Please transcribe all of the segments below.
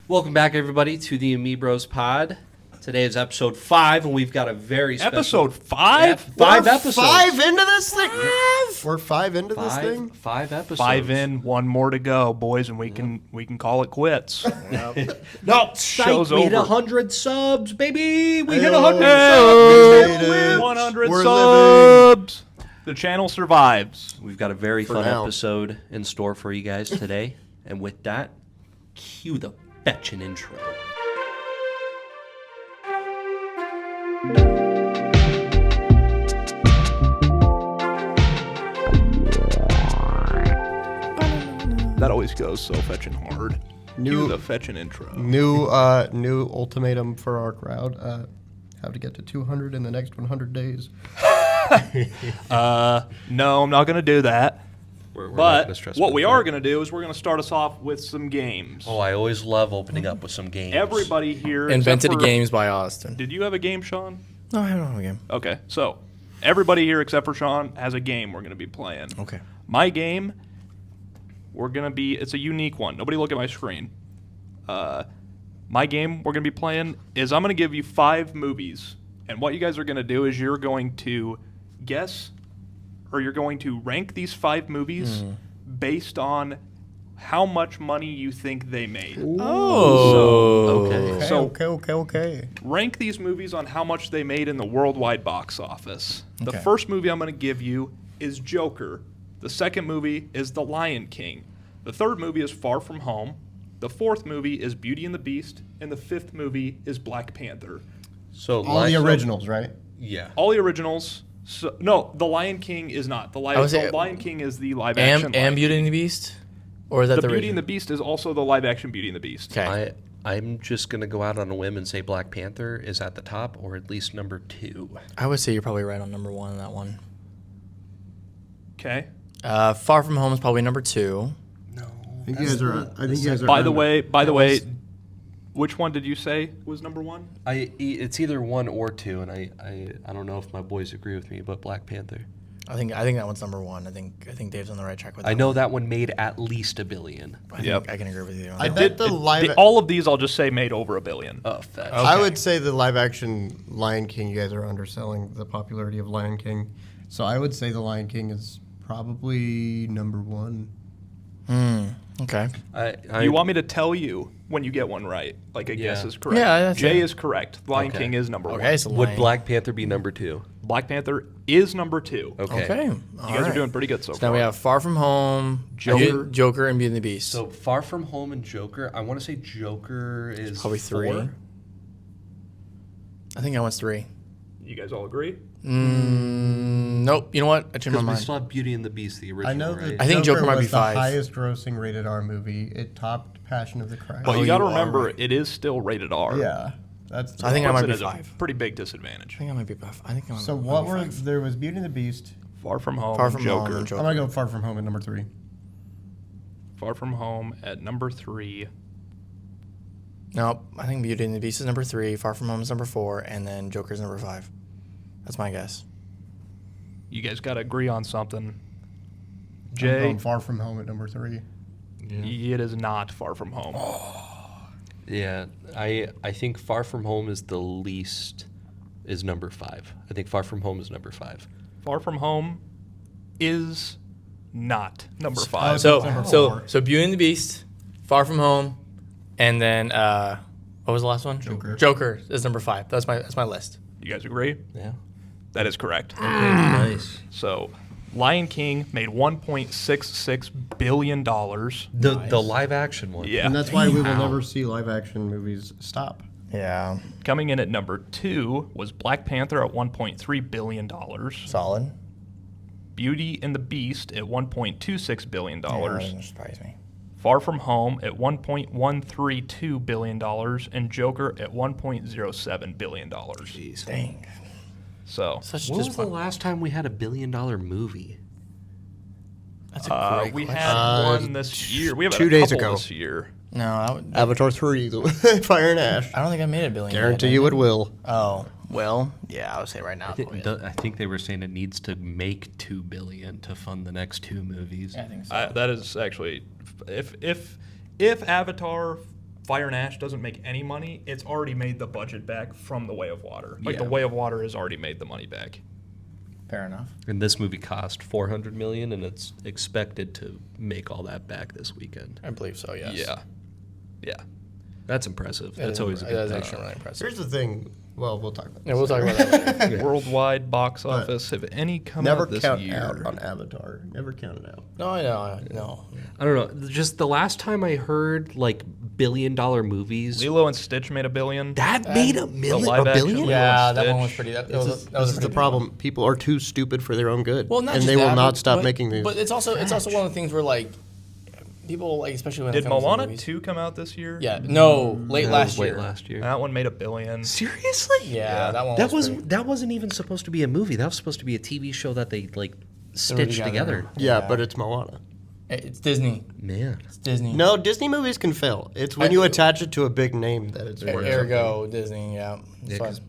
Welcome back, everybody, to the Amiibros Pod. Today is episode 5, and we've got a very special... Episode 5? 5 episodes. 5 into this thing? We're 5 into this thing? 5 episodes. 5 in, 1 more to go, boys, and we can call it quits. No, show's we hit over. 100 subs, baby! We hit Hey-o. 100 Hey-o. subs! 100 We're subs! The channel survives. We've got a very For fun now. episode in store for you guys today. And with that, cue the fetchin' intro. That always goes so fetching hard. New- The fetching intro. New ultimatum for our crowd. Have to get to 200 in the next 100 days. No, I'm not going to do that. We're not But gonna stress what about we that. are going to do is we're going to start us off with some games. Oh, I always love opening up with some games. Everybody here... except Invented for- Games by Austin. Did you have a game, Sean? No, I don't have a game. Okay, so everybody here except for Sean has a game we're going to be playing. Okay. My game, it's a unique one. Nobody look at my screen. My game we're going to be playing is I'm going to give you 5 movies. And what you guys are going to do is you're going to guess or you're going to rank these 5 movies based on how much money you think they made. Oh. Okay. So- Okay. Rank these movies on how much they made in the worldwide box office. The Okay. first movie I'm going to give you is Joker. The second movie is The Lion King. The third movie is Far From Home. The fourth movie is Beauty and the Beast. And the fifth movie is Black Panther. So All the originals, right? Yeah. All the originals. So, no, The Lion King is not. The Lion King is the live action. And Beauty and the Beast? Or is that the the Beauty original? and the Beast is also the live action Beauty and the Beast. Okay. I'm just going to go out on a whim and say Black Panther is at the top, or at least number 2. I would say you're probably right on number 1 on that one. Okay. Far From Home is probably number 2. No. I think you guys are. By the way, which one did you say was number 1? It's either 1 or 2, and I don't know if my boys agree with me, but Black Panther. I think that one's number 1. I think Dave's on the right track with that. I know one. that one made at least $1 billion. I Yep. think I can agree with you on I that. bet all of these I'll just say made over $1 billion. Oh, fetch. I would say the live action Lion King, you guys are underselling the popularity of Lion King. So I would say the Lion King is probably number 1. Okay. You want me to tell you when you get one right? Like a guess Yeah. is correct. Yeah, that's Jay it. is correct. Lion Okay. King is number 1. Okay, so Would Lion- Black Panther be number 2? Black Panther is number 2. Okay. You guys are doing pretty good so So far. now we have Far From Home, Joker, and Beauty and the Beast. So Far From Home and Joker, I want to say Joker is Probably 3. 4. I think that one's 3. You guys all agree? Nope. You know what? I changed my Because we mind. still have Beauty and the Beast, the original, I know right? that I think Joker might was be 5. the highest grossing rated R movie. It topped Passion of the Christ. But you got to you are remember, right. it is still rated R. Yeah. That's I think I Puts might it be as a 5. pretty big disadvantage. I think I might be 5. I think I might So might what be were 5. there was Beauty and the Beast. Far From Home, Far and From Joker. Home and I'm Joker. gonna go Far From Home at number 3. Far From Home at number 3. Nope. I think Beauty and the Beast is number 3. Far From Home is number 4, and then Joker's number 5. That's my guess. You guys got to agree on something. I'm Jay, going Far From Home at number 3. it is not Far From Home. Yeah, I think Far From Home is the least, is number 5. I think Far From Home is number 5. Far From Home is not number 5. So number so 4. so Beauty and the Beast, Far From Home, and then what was the last one? Joker. Joker is number 5. That's my list. You guys agree? Yeah. That is correct. Nice. So, Lion King made $1.66 billion. The live action one. Yeah. And that's why we will never see live action movies stop. Yeah. Coming in at number 2 was Black Panther at $1.3 billion. Solid. Beauty and the Beast at $1.26 billion. Yeah, that doesn't surprise me. Far From Home at $1.132 billion. And Joker at $1.07 billion. Dang. So, Such When was the disappointment. last time we had $1 billion movie? That's a great we question. had one this year. We have 2 a days couple ago. this year. No, that would, Avatar 3, Fire and Ash. I don't think I made $1 billion. Guarantee yet, you did it will. I? Oh, well, yeah, I would say right now. I think they were saying it needs to make $2 billion to fund the next 2 movies. Yeah, I think so. That is actually, if Avatar Fire and Ash doesn't make any money, it's already made the budget back from The Way of Water. Like, Yeah. The Way of Water has already made the money back. Fair enough. And this movie cost $400 million, and it's expected to make all that back this weekend. I believe so. Yes. Yeah. That's impressive. That's always a That good is thing. actually really impressive. Here's the thing. Well, we'll talk about this. Yeah, we'll talk about that later. Worldwide box office, have any come Never out this count year? out on Avatar. Never count it out. No, I know. No. I don't know. Just the last time I heard like billion-dollar movies, Lilo and Stitch made $1 billion. that made a live action billion. Lilo Yeah, and that one Stitch. was pretty. That This was is, a this is pretty the big problem. one. People are too stupid for their own good. Well, not and just they will that, not stop but- making these. But it's also one of the things where like people like especially when it Did comes to Moana movies. 2 come out this year? Yeah. No. Late That last was year. late last year. That one made $1 billion. Seriously? Yeah, that one. That was wasn't even supposed to be a movie. That was supposed to be a TV show that they like stitched together. yeah, but it's Moana. It's Disney. Man. It's Disney. No, Disney movies can fail. It's when you attach it to a big name that it's worth Ergo Disney. Yeah. Yeah, So- 'cause,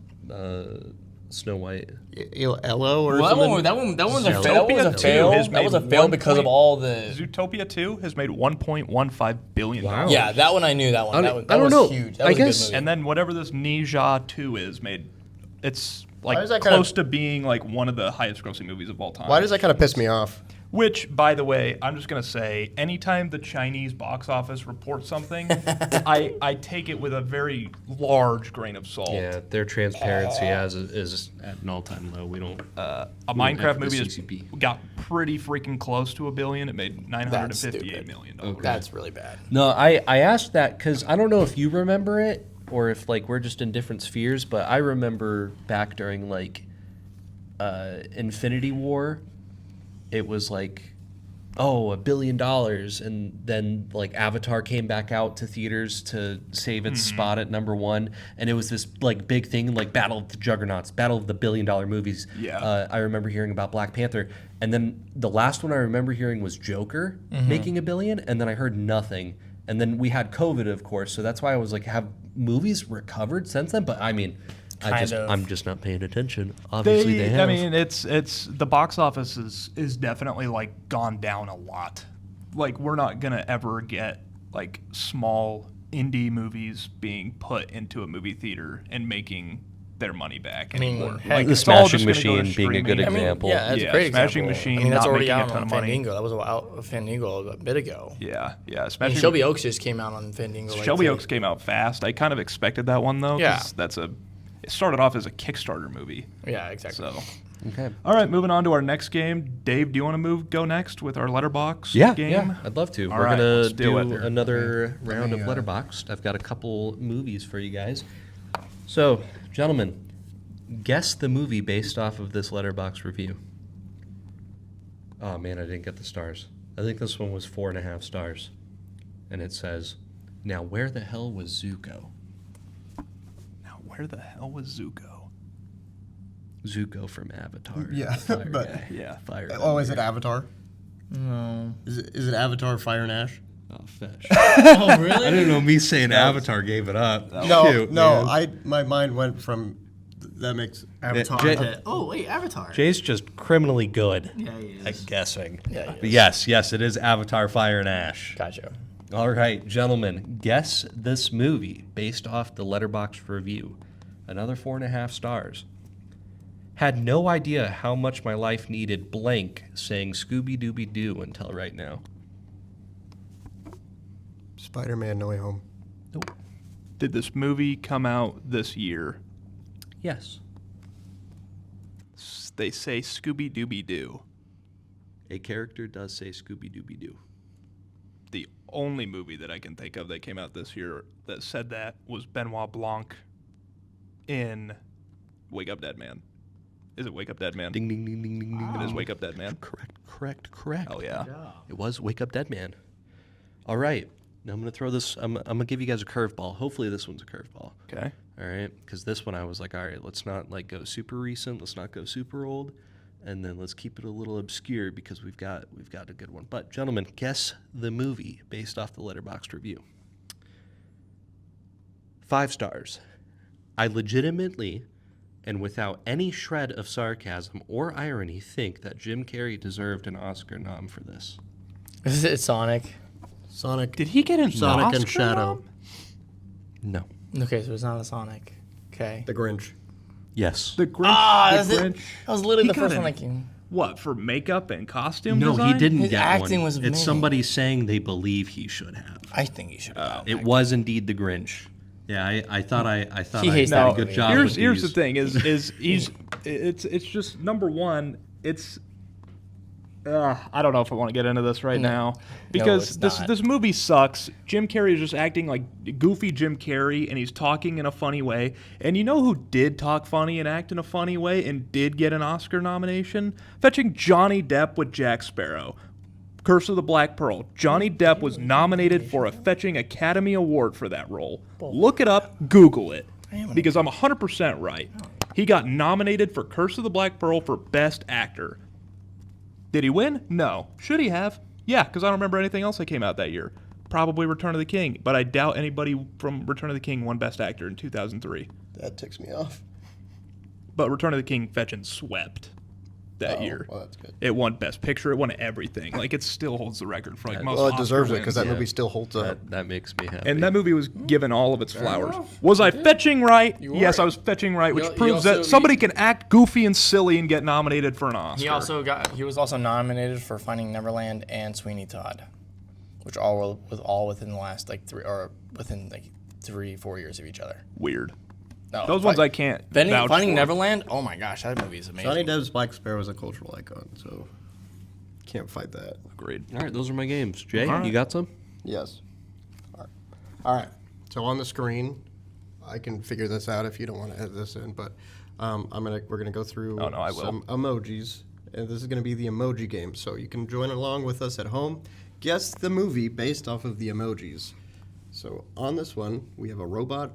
Snow White. Ello or Well, something. that one's a Zootopia fail. That was a 2 fail. has That was a made fail 1 because of point- all the. Zootopia 2 has made $1.15 billion. Wow. Yeah, that one I knew. That one. I That don't- was, I don't was know. huge. That I was a good guess- movie. And then whatever this Ninja 2 is made, it's like Why is that kinda- close to being like one of the highest grossing movies of all time. Why does that kind of piss me off? Which, by the way, I'm just gonna say, anytime the Chinese box office reports something, I take it with a very large grain of salt. Yeah, their transparency is at an all-time low. We don't. A have Minecraft the movie CCP. got pretty freaking close to $1 billion. It made $958 stupid. million. That's really bad. No, I asked that because I don't know if you remember it or if like we're just in different spheres, but I remember back during like Infinity War, it was like, oh, $1 billion, and then like Avatar came back out to theaters to save its spot at #1, and it was this like big thing, like Battle of the Juggernauts, Battle of the billion-dollar movies. Yeah. I remember hearing about Black Panther, and then the last one I remember hearing was Joker making $1 billion, and then I heard nothing, and then we had COVID, of course, so that's why I was like, have movies recovered since then? But I mean, Kind of. I'm just not paying attention. Obviously, they have. I mean, it's the box office is definitely like gone down a lot. Like, we're not gonna ever get like small indie movies being put into a movie theater and making their money back mean, anymore. heck, Like, The it's all Smashing just gonna go to Machine being a good streaming. example. Yeah, that's Yeah, a great Smashing example. Machine I mean, that's not already making a out ton on of money. Fandango. That was out of Fandango a bit ago. Yeah. I mean, Smashing Shelby Oaks just came out on Fandango. like, Shelby today. Oaks came out fast. I kind of expected that one though. 'Cause Yeah. it started off as a Kickstarter movie. Yeah, exactly. So, Okay. all right, moving on to our next game. Dave, do you want to go next with our Letterboxd game? Yeah, I'd love to. All We're right, gonna let's do do it. another round of Letterboxd. I've got a couple movies for you guys. So, gentlemen, guess the movie based off of this Letterboxd review. Oh man, I didn't get the stars. I think this one was 4.5 stars, and it says, "Now where the hell was Zuko?" Now, where the hell was Zuko? Zuko from Avatar. Yeah, Fire but- guy. Yeah. Fire. Oh, is it Avatar? No. Is it Avatar Fire and Ash? Oh, fetch. Oh, really? I didn't know me saying Avatar gave it up. No, Shoot, no. man. My mind went from that makes Avatar. Jay- to- Oh, wait, Avatar. Jay's just criminally good Yeah, he is. at guessing. Yeah, he But is. yes, it is Avatar Fire and Ash. Gotcha. All right, gentlemen, guess this movie based off the Letterboxd review. Another 4.5 stars. Had no idea how much my life needed blank saying Scooby Dooby Doo until right now. Spider-Man: No Way Home. Nope. Did this movie come out this year? Yes. They say Scooby Dooby Doo. A character does say Scooby Dooby Doo. The only movie that I can think of that came out this year that said that was Benoit Blanc in Wake Up Dead Man. Is it Wake Up Dead Man? Ding, ding, ding, ding, ding, ding. It is Wake Up Dead Man. Correct. Oh, yeah. It was Wake Up Dead Man. All right. Now I'm going to throw this. I'm going to give you guys a curveball. Hopefully this one's a curveball. Okay. All right, because this one I was like, all right, let's not like go super recent, let's not go super old, and then let's keep it a little obscure because we've got a good one. But gentlemen, guess the movie based off the Letterboxd review. 5 stars. I legitimately, and without any shred of sarcasm or irony, think that Jim Carrey deserved an Oscar nom for this. Is it Sonic? Sonic. Did he get an Sonic Oscar and Shadow. nom? No. Okay, so it's not a Sonic. Okay. The Grinch. Yes. The Grinch. Ah, the that's it. Grinch. That was literally He the first got one an- that came. What, for makeup and costume No, design? he didn't His get acting one. was It's amazing. somebody saying they believe he should have. I think you should have. It was indeed the Grinch. Yeah, I thought I He I hates did that a good movie. job. Here's the with these. thing: is it's just number one. It's I don't know if I want to get into this right now because it's not. this movie sucks. Jim Carrey is just acting like goofy Jim Carrey, and he's talking in a funny way. And you know who did talk funny and act in a funny way and did get an Oscar nomination? Fetching Johnny Depp with Jack Sparrow. Curse of the Black Pearl. Johnny Depp was nominated for a fetching Academy Award for that role. Look it up, Google it, because I'm 100% right. He got nominated for Curse of the Black Pearl for Best Actor. Did he win? No. Should he have? Yeah, because I don't remember anything else that came out that year. Probably Return of the King, but I doubt anybody from Return of the King won Best Actor in 2003. That ticks me off. But Return of the King fetching swept that year. Well, that's good. It won Best Picture. It won everything. Like, it still holds the record for like most. Well, it Oscar deserves it wins. because that Yeah. movie still holds up. That makes me happy. And that movie was given all of its flowers. Was I fetching right? Yes, I was fetching right, which He proves also- that somebody can act goofy and silly and get nominated for an Oscar. He was also nominated for Finding Neverland and Sweeney Todd, which was all within the last within 3-4 years of each other. Weird. No, Those ones I can't vouch Finding for. Neverland. Oh my gosh, that movie is amazing. Johnny Depp's Black Sparrow is a cultural icon, so can't fight that. Agreed. All right, those are my games. Jay, All right. you got some? Yes. All right. So on the screen, I can figure this out if you don't want to edit this in, but we're gonna go through Oh, no, I will. some emojis, and this is gonna be the emoji game. So you can join along with us at home. Guess the movie based off of the emojis. So on this one, we have a robot,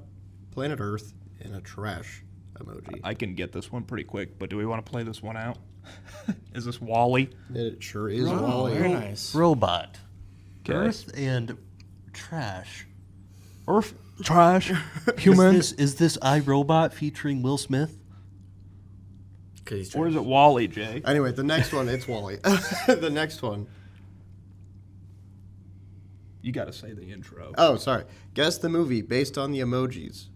planet Earth, and a trash emoji. I can get this one pretty quick, but do we want to play this one out? Is this Wall-E? It sure is Oh, Wall-E. very nice. Robot. Okay. Earth and trash. Earth, trash, human, Is this iRobot featuring Will Smith? or is it Wall-E, Jay? Anyway, the next one, it's Wall-E. The next one. You got to say the intro. Oh, sorry. Guess the movie based on the emojis.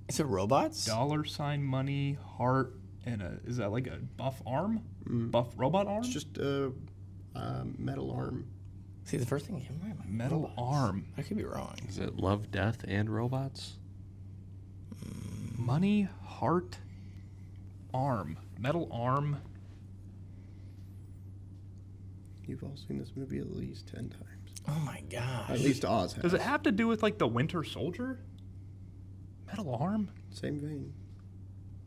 Is it robots? $, money, heart, and is that like a buff arm? Buff robot arm? It's just a metal arm. See, the first thing came to my mind. metal arm. I could be wrong. Is it Love, Death, and Robots? Money, heart, arm. Metal arm. You've all seen this movie at least 10 times. Oh my gosh. At least Oz has. Does it have to do with like the Winter Soldier? Metal arm? Same vein.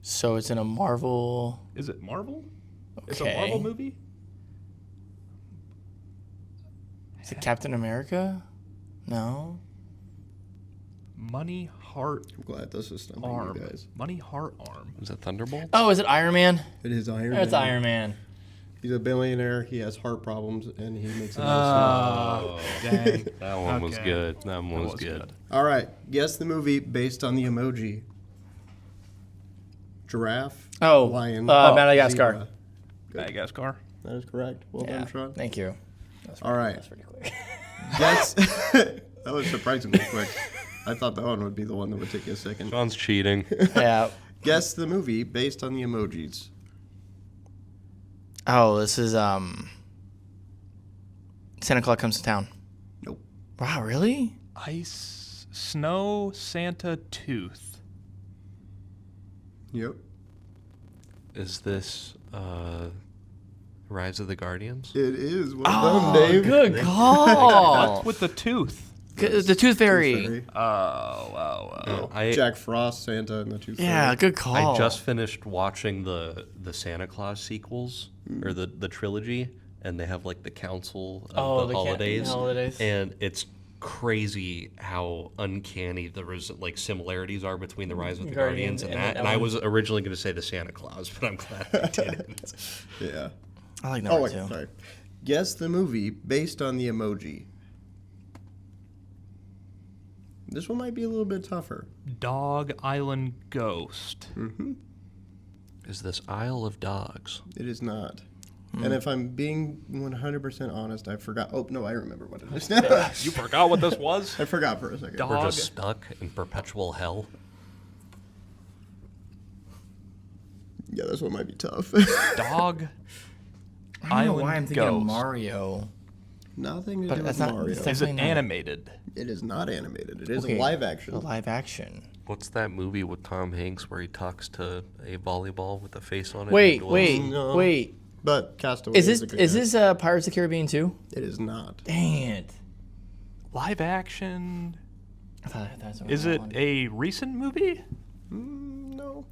So it's in a Marvel. Is it Marvel? Okay. It's a Marvel movie? Is it Captain America? No. Money, heart, I'm glad this is stumping arm. you guys. Money, heart, arm. Is it Thunderbolt? Oh, is it Iron Man? It is Iron Man. It's Iron Man. He's a billionaire. He has heart problems, and he makes a Oh, dang. That one was Okay. good. That one was good. All right. Guess the movie based on the emoji. Giraffe. Oh, Lion. Madagascar. Zebra. Madagascar. That is correct. Well Yeah. done, Sean. Thank you. All right. That's pretty quick. Guess. That was surprisingly quick. I thought that one would be the one that would take you a second. Sean's cheating. Yeah. Guess the movie based on the emojis. Oh, this is Santa Claus Comes to Town. Nope. Wow, really? Ice, snow, Santa, tooth. Yep. Is this Rise of the Guardians? It is. Well done, Dave. Good call. What's with the tooth? The Tooth Fairy. Oh. I Jack Frost, Santa, and the Tooth Yeah, Fairy. good call. I just finished watching the Santa Claus sequels or the trilogy, and they have like the Council of the Holidays, and it's crazy how uncanny the like similarities are between the Rise of the Guardians and that. And I was originally going to say the Santa Claus, but I'm glad I didn't. Yeah. I like Oh, number wait, 2. sorry. Guess the movie based on the emoji. This one might be a little bit tougher. Dog Island Ghost. Is this Isle of Dogs? It is not. And if I'm being 100% honest, I forgot. Oh, no, I remember what it is now. You forgot what this was? I forgot for a second. Dog. We're just stuck in perpetual hell. Yeah, this one might be tough. Dog. I don't know Island why I'm thinking of Ghost. Mario. Nothing to But do with that's not- Mario. that's Is it Definitely not. animated? It is not animated. It is Okay, a live action. A live action. What's that movie with Tom Hanks where he talks to a volleyball with a face on it? Wait, and wait, No. wait. But Castaway Is this a good is guess. this Pirates of the Caribbean 2? It is not. Dang it. Live action? I thought that's what Is that it one. a recent movie? No.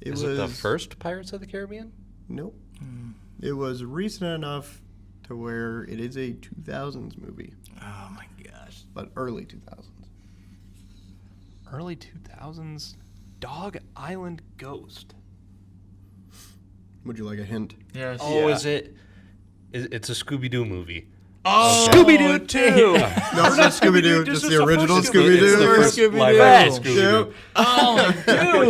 It Is was it the first Pirates of the Caribbean? Nope. It was recent enough to where it is a 2000s movie, Oh my gosh. but early 2000s. Early 2000s? Dog Island Ghost. Would you like a hint? Yes. Oh, Yeah. is it? It's a Scooby-Doo movie. Oh, Scooby-Doo 2! No, it's not Scooby-Doo, This just is the the original first Scooby-Doo. It's the first Scooby-Doo. live Fat action Scooby-Doo. Oh my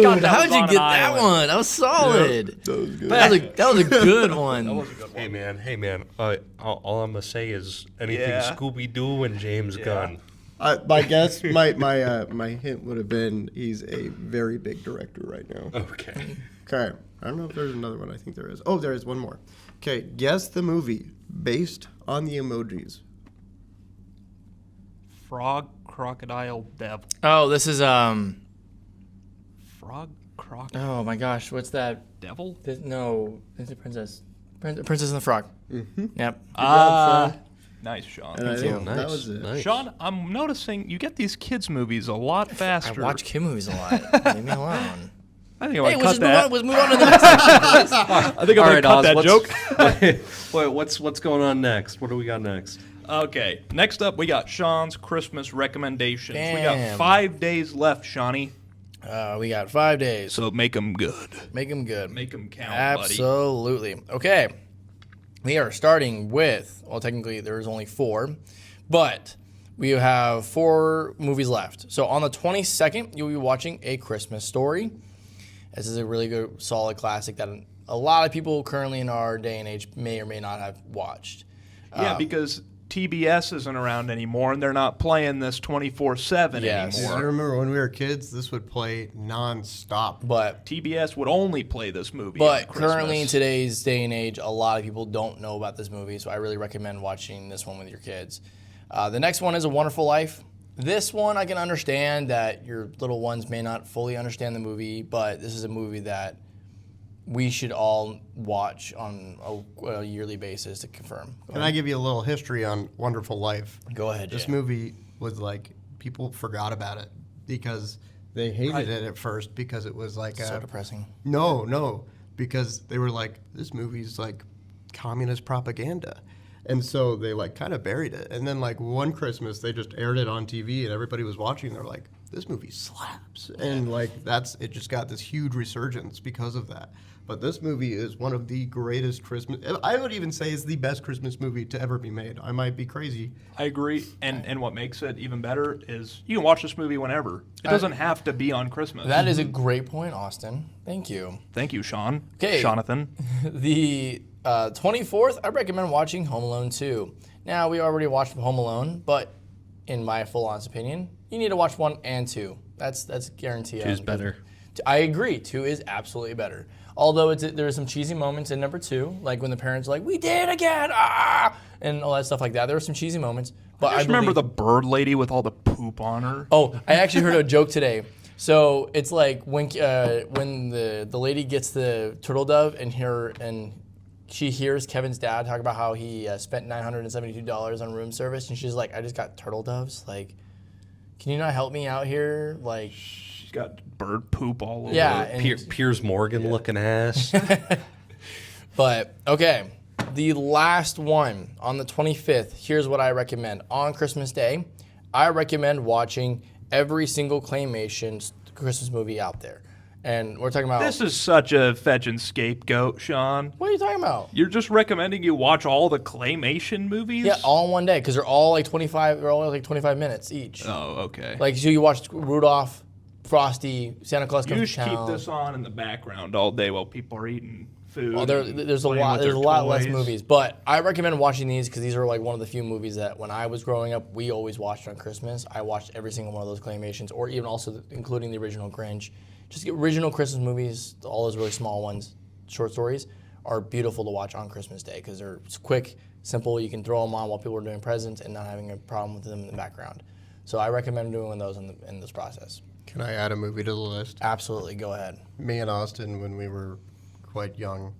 God, dude, that how'd was you on get an that island. one? That was solid. That was good. That was a good one. That was a good one. Hey man. All I'm gonna say is anything Yeah. Scooby-Doo and James Gunn. My guess, my hint would have been he's a very big director right now. Okay. Okay, I don't know if there's another one. I think there is. Oh, there is one more. Okay, guess the movie based on the emojis. Frog, crocodile, devil. Oh, this is Frog, crocodile, Oh my gosh, what's that? devil? No, it's a princess. Princess and the Frog. Mm-hmm. Yep. Nice, Sean. And I Thank you. think that Nice. was it. Nice. Sean, I'm noticing you get these kids movies a lot I faster. watch kid movies a lot. Leave me alone. I think I Hey, might let's cut just move that. on. Let's move on to the next section. I think I All might right, cut Oz, that what's- joke. Wait, what's going on next? What do we got next? Okay, next up we got Sean's Christmas recommendations. We got Damn. 5 days left, Shawnee. We got 5 days. So make them good. Make them good. Make them count, Absolutely. Okay. We are starting with, well, technically there is only 4, but we have 4 movies left. So on the 22nd, you'll be watching A Christmas Story. This is a really good, solid classic that a lot of people currently in our day and age may or may not have watched. buddy. Yeah, because TBS isn't around anymore, and they're not playing this 24/7 Yes. I anymore. remember when we were kids, this would play non-stop. But TBS would only play this movie. But on currently in Christmas. today's day and age, a lot of people don't know about this movie, so I really recommend watching this one with your kids. The next one is A Wonderful Life. This one, I can understand that your little ones may not fully understand the movie, but this is a movie that we should all watch on a yearly basis to confirm. Can I give you a little history on Wonderful Life? Go ahead, This Jay. movie was like, people forgot about it because they hated it at first because it was like So depressing. No, because they were like, this movie's like communist propaganda. And so they like kind of buried it. And then like one Christmas, they just aired it on TV and everybody was watching. They're like, this movie slaps. And like it just got this huge resurgence because of that. But this movie is one of the greatest Christmas, I would even say it's the best Christmas movie to ever be made. I might be crazy. I agree, and what makes it even better is you can watch this movie whenever. It doesn't have to be on Christmas. That is a great point, Austin. Thank you. Thank you, Sean. Okay. Jonathan. The 24th, I recommend watching Home Alone 2. Now, we already watched Home Alone, but in my full honest opinion, you need to watch 1 and 2. That's guaranteed. Two's better. I agree. 2 is absolutely better. Although there are some cheesy moments in number 2, like when the parents are like, "We did it again!" and all that stuff like that. There were some cheesy moments, but I just remember the bird lady with all the poop on her. Oh, I actually heard a joke today. So it's like when the lady gets the turtle dove and she hears Kevin's dad talk about how he spent $972 on room service, and she's like, "I just got turtle doves. Like, can you not help me out here?" Like, She's got bird poop all over yeah. her. And, Piers Morgan looking ass. but okay, the last one on the 25th. Here's what I recommend on Christmas Day. I recommend watching every single claymation Christmas movie out there. And we're talking about... This is such a fetch and scapegoat, Sean. What are you talking about? You're just recommending you watch all the claymation movies? Yeah, all in one day, because they're all like 25 minutes each. Oh, okay. Like, so you watch Rudolph, Frosty, Santa Claus Comes You to should keep Town. this on in the background all day while people are eating food. Well, there's a playing lot. with There's a their lot less toys. movies, but I recommend watching these because these are like one of the few movies that when I was growing up, we always watched on Christmas. I watched every single one of those claymations, or even also including the original Grinch. Just original Christmas movies, all those really small ones, short stories, are beautiful to watch on Christmas Day because they're quick, simple. You can throw them on while people are doing presents and not having a problem with them in the background. So I recommend doing those in this process. Can I add a movie to the list? Absolutely, go ahead. Me and Austin, when we were quite young,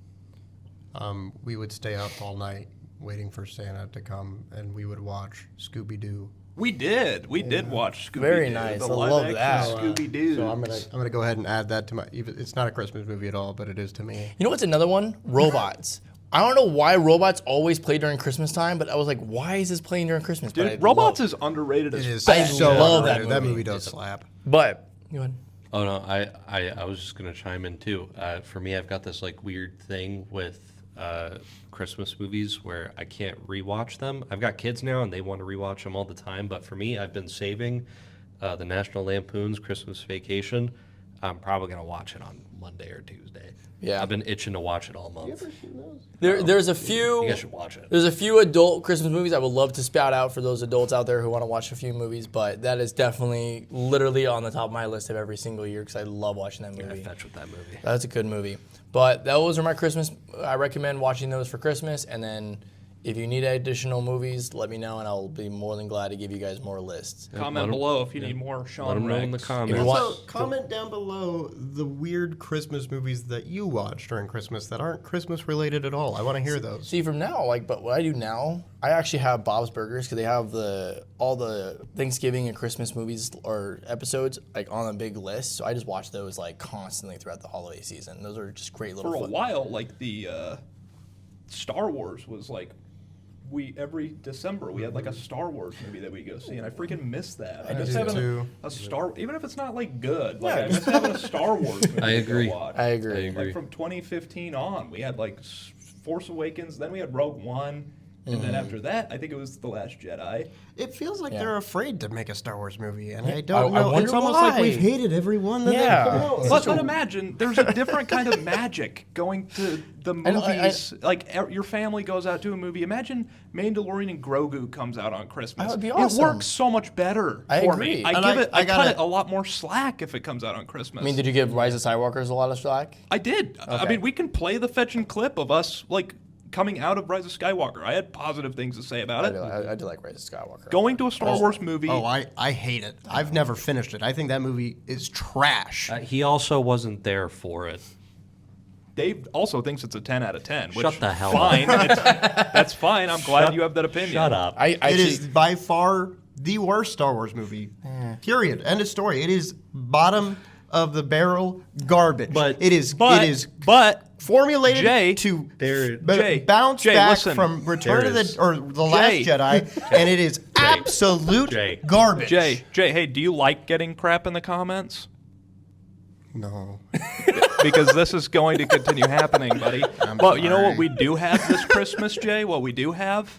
we would stay up all night waiting for Santa to come, and we would watch Scooby-Doo. We did watch Scooby-Doo. Very nice. The I live love action that. Scooby-Doo. So I'm gonna go ahead and add that to my. It's not a Christmas movie at all, but it is to me. You know what's another one? Robots. I don't know why robots always play during Christmas time, but I was like, why is this playing during Christmas? Dude, But I Robots love- is underrated as It is I so love that underrated. That movie. movie does slap. But go ahead. Oh no, I was just gonna chime in too. For me, I've got this like weird thing with Christmas movies where I can't rewatch them. I've got kids now and they want to rewatch them all the time, but for me, I've been saving the National Lampoon's Christmas Vacation. I'm probably gonna watch it on Monday or Tuesday. Yeah. I've been itching to watch it all month. There's a You few. guys should watch it. There's a few adult Christmas movies I would love to spout out for those adults out there who want to watch a few movies, but that is definitely literally on the top of my list of every single year because I love watching that I movie. fetch with that movie. That's a good movie. But those are my Christmas. I recommend watching those for Christmas. And then if you need additional movies, let me know, and I'll be more than glad to give you guys more lists. Comment let 'em- below if you need more Sean Let them know in the Rex. comments. you want- Also, comment down below the weird Christmas movies that you watch during Christmas that aren't Christmas related at all. I want to hear those. See, from now, but what I do now, I actually have Bob's Burgers because they have all the Thanksgiving and Christmas movies or episodes like on a big list. So I just watch those like constantly throughout the holiday season. Those are just great little For a fun. while, like the Star Wars was like every December we had like a Star Wars movie that we go see, and I freaking miss that. I do miss having too. a Star, even if it's not like good. Like Yeah. I miss having a Star Wars movie I to agree. go watch. I agree. Like from 2015 on, we had like Force Awakens, then we had Rogue One, and then after that, I think it was The Last Jedi. It feels like Yeah. they're afraid to make a Star Wars movie, and I I don't know. wonder It's almost like why. we've hated every one that Yeah. they put out. But imagine there's a different kind of magic going to the know, movies. Your family goes out to a movie. Imagine Mandalorian and Grogu comes out on Christmas. That would be It awesome. works so much better I for agree. me. And I I cut gotta- it a lot more slack if it comes out on Christmas. I mean, did you give Rise of Skywalkers a lot of slack? I did. I Okay. mean, we can play the fetch and clip of us like coming out of Rise of Skywalker. I had positive things to say about it. I do like Rise of Skywalker. Going to a Star Wars movie. Oh, I hate it. I've never finished it. I think that movie is trash. He also wasn't there for it. Dave also thinks it's a 10 out of 10. Which, Shut the hell fine. That's fine. I'm glad you have that opinion. Shut up. I It actually, is by far the worst Star Wars movie. Period. End of story. It is bottom of the barrel garbage. But- it is But formulated Jay, to there- Jay, bounce Jay, back listen. from Return There of is. the or the Last Jay. Jedi, and it is absolute Jay. garbage. Jay, hey, do you like getting crap in the comments? No. Because this is going to continue happening, buddy. But you know what we do have this Christmas, Jay? What we do have?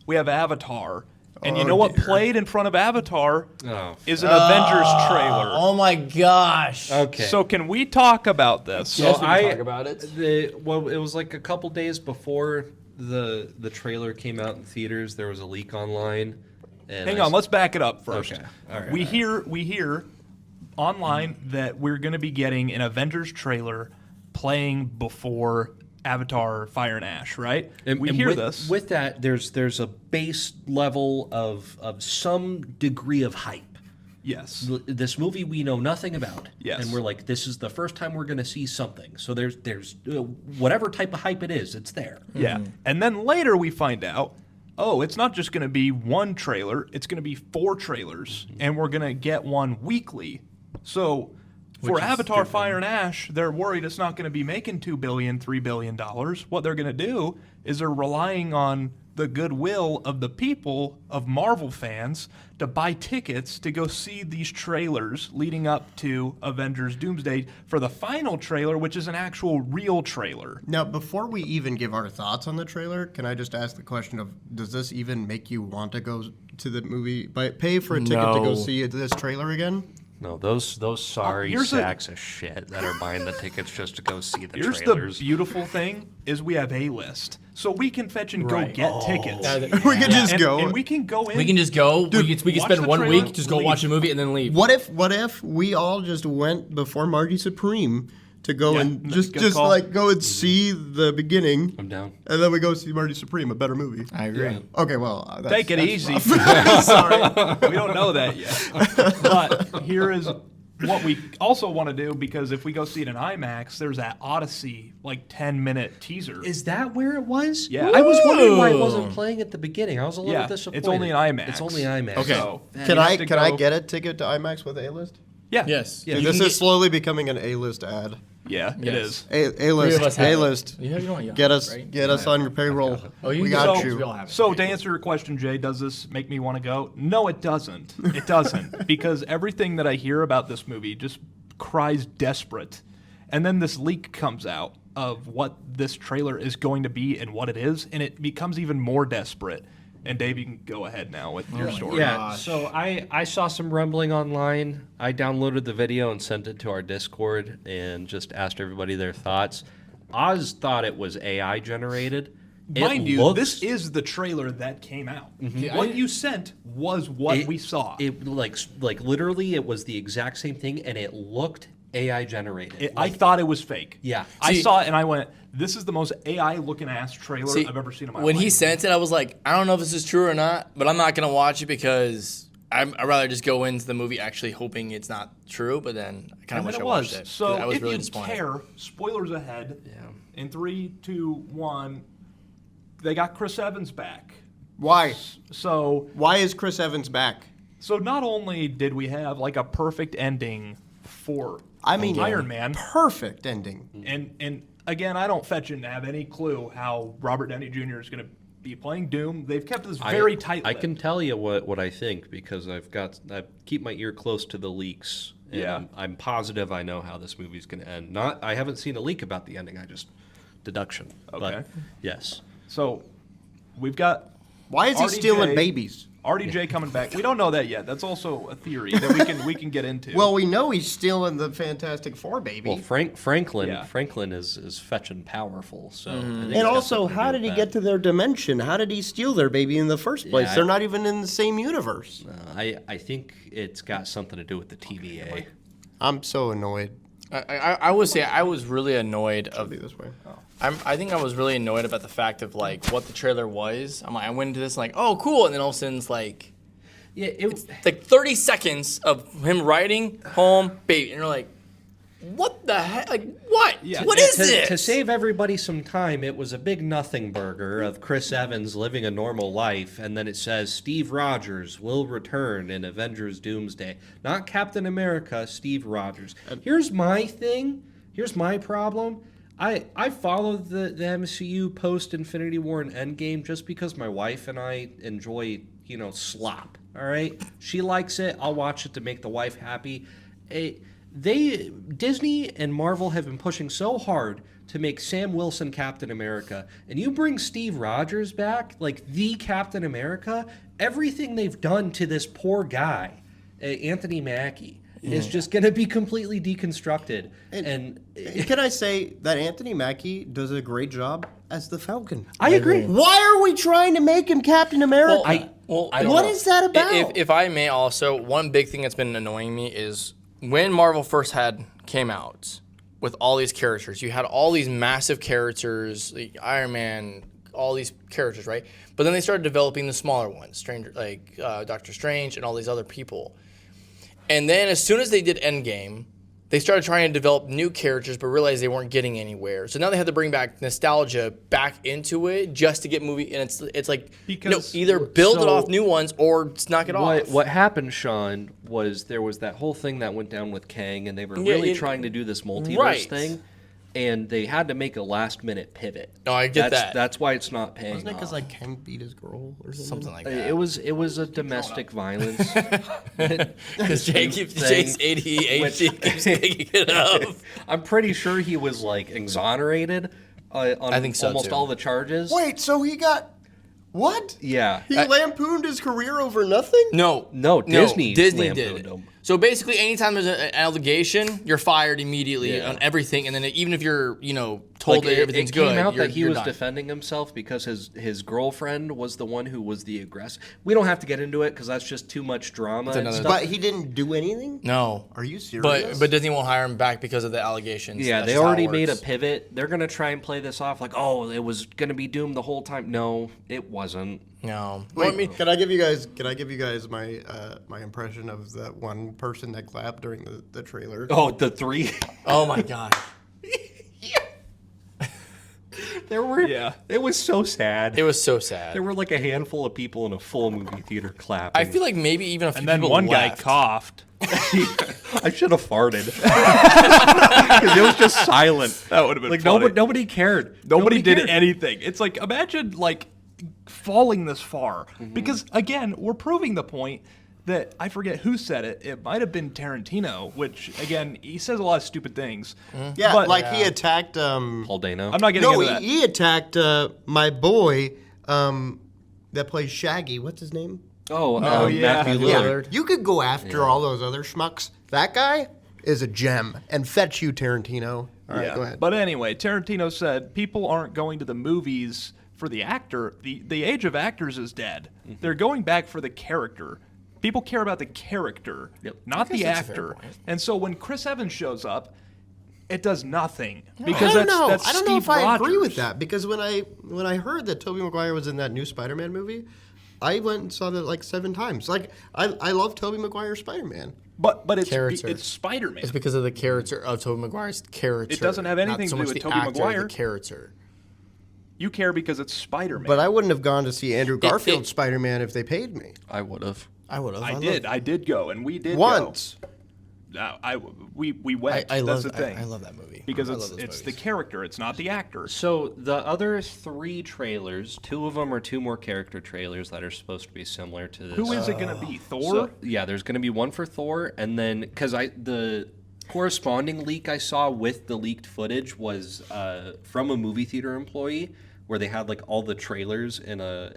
We have Avatar. And you Oh, know what dear. played in front of Avatar Oh. is an Avengers trailer. oh my gosh. Okay. So can we talk about this? Yes, we can I- talk about it. It was like a couple days before the trailer came out in theaters. There was a leak online. And Hang on, let's back it up first. Okay. All right, we all right. hear online that we're going to be getting an Avengers trailer playing before Avatar Fire and Ash, right? We hear with, this. With that, there's a base level of some degree of hype. Yes. This movie we know nothing about. Yes. And we're like, this is the first time we're going to see something. So there's whatever type of hype it is, it's there. Yeah. And then later we find out, oh, it's not just going to be one trailer, it's going to be 4 trailers, and we're going to get one weekly. So for Avatar Fire and Ash, they're worried it's not going to be making $2 billion, $3 billion. What they're going to do is they're relying on the goodwill of the people, of Marvel fans, to buy tickets to go see these trailers leading up to Avengers Doomsday for the final trailer, which is an actual real trailer. Now, before we even give our thoughts on the trailer, can I just ask the question of, does this even make you want to go to the movie, pay for a ticket to No. go see this trailer again? No, those sorry here's sacks of shit that are buying the tickets just to go see the Here's trailers. the beautiful thing is we have A-list. So we can fetch and go get tickets. We can just and, go. And we can go in. We can just go. we can watch spend the 1 trailer, week, just go leave. watch a movie, and then leave. What if we all just went before Marty Supreme to go Yeah, and good just call. like go and see the beginning, I'm down. and then we go see Marty Supreme, a better movie. I agree. Okay, well, that's, Take it that's easy. rough. Sorry. We don't know that yet. But here is what we also want to do, because if we go see it in IMAX, there's that Odyssey, like 10-minute teaser. Is that where it was? Yeah. I was wondering why it Ooh. wasn't playing at the beginning. I was a little Yeah, disappointed. it's only in IMAX. It's only IMAX. Okay. So, Can we I have to can I go- get a ticket to IMAX with A-list? Yeah. Yes. Yeah. Dude, You this can is slowly becoming an A-list ad. Yeah, it Yes. is. A Three of us list, have it. A list. You know what? Yeah. Get us Right? get us on your payroll. Oh, you we can got go. you. We all have it. So to answer your question, Jay, does this make me want to go? No, it doesn't. It doesn't. Because everything that I hear about this movie just cries desperate. And then this leak comes out of what this trailer is going to be and what it is, and it becomes even more desperate. And Dave, you can go ahead now with your story. Yeah, so I saw some rumbling online. I downloaded the video and sent it to our Discord and just asked everybody their thoughts. Oz thought it was AI generated. Mind It you, looks- this is the trailer that came out. Yeah, What I- you sent was what we saw. It like literally it was the exact same thing, and it looked AI generated. I thought it was fake. Yeah. I See- saw it and I went, this is the most AI looking ass trailer See, I've ever seen in my when life. he sent it, I was like, I don't know if this is true or not, but I'm not gonna watch it because I'd rather just go into the movie actually hoping it's not true. But then I kind of And wish then I it watched was. it. 'cause So I was if really you disappointed. care, spoilers ahead. Yeah. In 3, 2, 1, they got Chris Evans back. Why? So Why is Chris Evans back? not only did we have like a perfect ending for I mean, Iron Man, perfect ending. and again, I don't fetch and have any clue how Robert Downey Jr. is going to be playing Doom. They've kept this very tight. I can tell you what I think because I keep my ear close to the leaks. And Yeah. I'm positive I know how this movie's going to end. I haven't seen a leak about the ending. I just deduction. Okay. But yes. So we've got Why is he RDJ stealing babies? RDJ coming back. We don't know that yet. That's also a theory that we can get into. Well, we know he's stealing the Fantastic Four baby. Well, Franklin Yeah. Franklin is fetching powerful. So I think it's and got also, something to how do did he with get to their dimension? How did he steal their baby in the first place? Yeah, They're not even in the same universe. that. I think it's got something to do with the TVA. I'm so annoyed. I would say I was really annoyed I'll of. be this way. I think I was really annoyed about the fact of like what the trailer was. I went into this like, oh cool, and then all of a sudden it's like. Yeah, It's like 30 seconds of him riding home, baby, and you're like, what the heck? Like, what? Yeah. What is to, this? To save everybody some time, it was a big nothing burger of Chris Evans living a normal life, and then it says Steve Rogers will return in Avengers Doomsday. Not Captain America, Steve Rogers. Here's my thing. Here's my problem. I followed the MCU post Infinity War and Endgame just because my wife and I enjoy, slop. All right? She likes it. I'll watch it to make the wife happy. Disney and Marvel have been pushing so hard to make Sam Wilson Captain America, and you bring Steve Rogers back, like the Captain America, everything they've done to this poor guy, Anthony Mackie, is just going to be completely deconstructed. And Can I say that Anthony Mackie does a great job as the Falcon? I agree. Why are we trying to make him Captain America? I don't what know. is that about? If I may also, one big thing that's been annoying me is when Marvel first came out with all these characters, you had all these massive characters, like Iron Man, all these characters, right? But then they started developing the smaller ones, Doctor Strange and all these other people. And then as soon as they did Endgame, they started trying to develop new characters, but realized they weren't getting anywhere. So now they had to bring back nostalgia back into it just to get movie. And it's like, Because- either build it so off new ones or knock it off. What happened, Sean, was there was that whole thing that went down with Kang, and they were Yeah, really it- trying to do this multiverse Right. thing, and they had to make a last-minute pivot. No, I get that. That's why it's not paying Wasn't it because off. like Ken beat his girl or Something like It that. was a domestic violence. Because thing. Jake's ADHD keeps picking it up. I'm pretty sure he was like exonerated on I think so, almost too. all the charges. Wait, so he got what? Yeah. He lampooned his career over nothing? No, No, Disney Disney lampooned did. him. So basically, anytime there's an allegation, you're fired immediately on everything, and then even if you're, told that everything's good, it came out that he you're was done. defending himself because his girlfriend was the one who was the aggressor. We don't have to get into it because that's just too much drama. And another- stuff. But he didn't do anything? No. Are you serious? But Disney won't hire him back because of the allegations. Yeah, That's they just how it already made a works. pivot. They're gonna try and play this off like, oh, it was gonna be Doom the whole time. No, it wasn't. No. Wait, can I give you guys my my impression of that one person that clapped during the trailer? Oh, the three. Oh my god. There were. Yeah. It was so sad. It was so sad. There were like a handful of people in a full movie theater clapping. I feel like maybe even a few And then people one guy left. coughed. I should have farted because it was just silent. That would have been Like funny. nobody cared. Nobody did cared. anything. It's like, imagine like falling this far. Because again, we're proving the point that I forget who said it. It might have been Tarantino, which again, he says a lot of stupid things. Yeah, But- like he attacked. Paul Dano. I'm not getting No, into that. he attacked my boy that plays Shaggy. What's his name? Oh, yeah. Matthew Yeah. Lillard. You could go after all those other schmucks. That guy is a gem. And fetch you, Tarantino. All right, go ahead. But anyway, Tarantino said people aren't going to the movies for the actor. The age of actors is dead. They're going back for the character. People care about the character, not the that's a fair actor. point. And so when Chris Evans shows up, it does nothing I because don't that's know. that's I don't Steve know if I agree Rogers. with that because when I heard that Tobey Maguire was in that new Spider-Man movie, I went and saw that like 7 times. Like I love Tobey Maguire's Spider-Man. But Character. it's Spider-Man. It's because of the character of Tobey Maguire's character. It doesn't have anything not so to do much with the Tobey actor, Maguire. The character. You care because it's Spider-Man. But I wouldn't have gone to see Andrew Garfield's Spider-Man if they paid me. I would have. I would have. I did go, and we did Once. go. We went. I That's love. the thing. I love that movie because I love those it's the movies. character. It's not the actor. So the other 3 trailers, 2 of them are 2 more character trailers that are supposed to be similar to this. Who is it going to be? Thor? So, yeah, there's going to be one for Thor, and then because the corresponding leak I saw with the leaked footage was from a movie theater employee where they had like all the trailers in a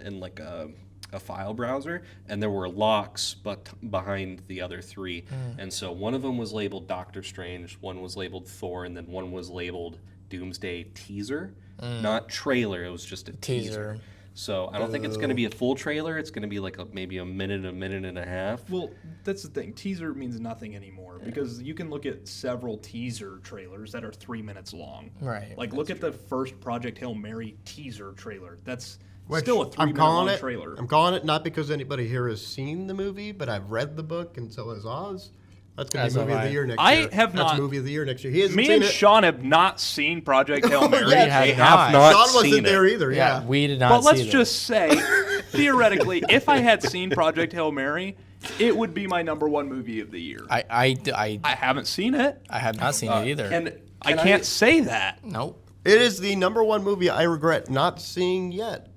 file browser, and there were locks but behind the other 3, and so one of them was labeled Doctor Strange, one was labeled Thor, and then one was labeled Doomsday teaser, not trailer. It was just a teaser. So I don't think it's going to be a full trailer. It's going to be like maybe a minute and a half. Well, that's the thing. Teaser means nothing anymore because you can look at several teaser trailers that are 3 minutes long. Right, Like look at the first Project Hail Mary teaser trailer. That's Which still a 3 minute long trailer. I'm calling it not because anybody here has seen the movie, but I've read the book, and so has Oz. That's going As to be movie have of I. the year next I year. have That's not- movie of the year next year. He hasn't Me seen and it. Sean have not seen Project Hail Mary. Yeah, have They not. have not Sean seen wasn't there it. either. Yeah, Yeah. we did not. But let's see them. just say, theoretically, if I had seen Project Hail Mary, it would be my #1 movie of the year. I haven't seen it. have not seen it either. I can't say that. Nope. It is the #1 movie I regret not seeing yet.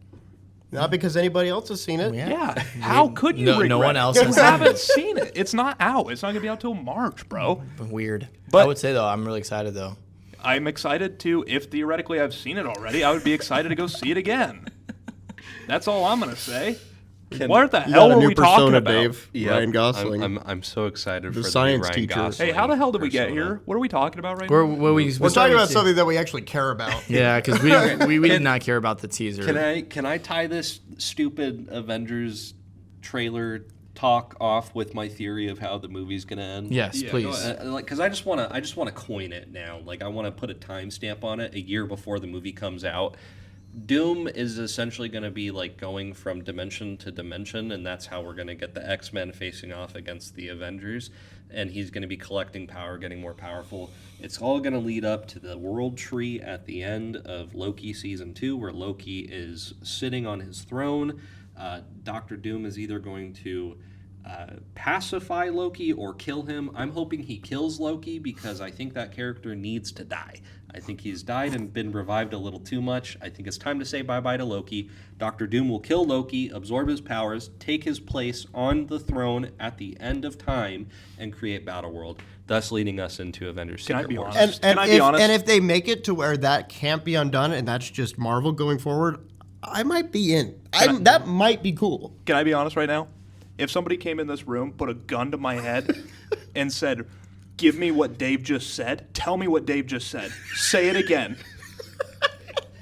Not because anybody else has seen it. Yeah. How could you No- no regret one it? else You has seen haven't seen it. It's not out. It's not going to be out till March, bro. Weird. But- I would say though, I'm really excited though. I'm excited to, if theoretically I've seen it already, I would be excited to go see it again. That's all I'm going to say. What the You hell got a are new we talking persona, about? Dave. Yeah, Ryan Gosling. I'm so excited The for science the Ryan teacher. Gosling Hey, how the hell did we get persona. here? What are we talking about right We're now? we We're talking about something that we actually care about. Yeah, because we did not care about the teaser. Can I tie this stupid Avengers trailer talk off with my theory of how the movie's gonna end? Yes, Yeah, please. go ahead. Like, cause I just wanna coin it now. Like, I wanna put a timestamp on it, a year before the movie comes out. Doom is essentially going to be like going from dimension to dimension, and that's how we're going to get the X-Men facing off against the Avengers, and he's going to be collecting power, getting more powerful. It's all going to lead up to the World Tree at the end of Loki Season 2, where Loki is sitting on his throne. Dr. Doom is either going to pacify Loki or kill him. I'm hoping he kills Loki because I think that character needs to die. I think he's died and been revived a little too much. I think it's time to say bye-bye to Loki. Dr. Doom will kill Loki, absorb his powers, take his place on the throne at the end of time, and create Battleworld, thus leading us into Avengers Can I Secret be Wars. honest? And Can I be honest? And if they make it to where that can't be undone and that's just Marvel going forward, I might be in. That might be cool. Can I be honest right now? if somebody came in this room, put a gun to my head, and said, "Give me what Dave just said. Tell me what Dave just said. Say it again."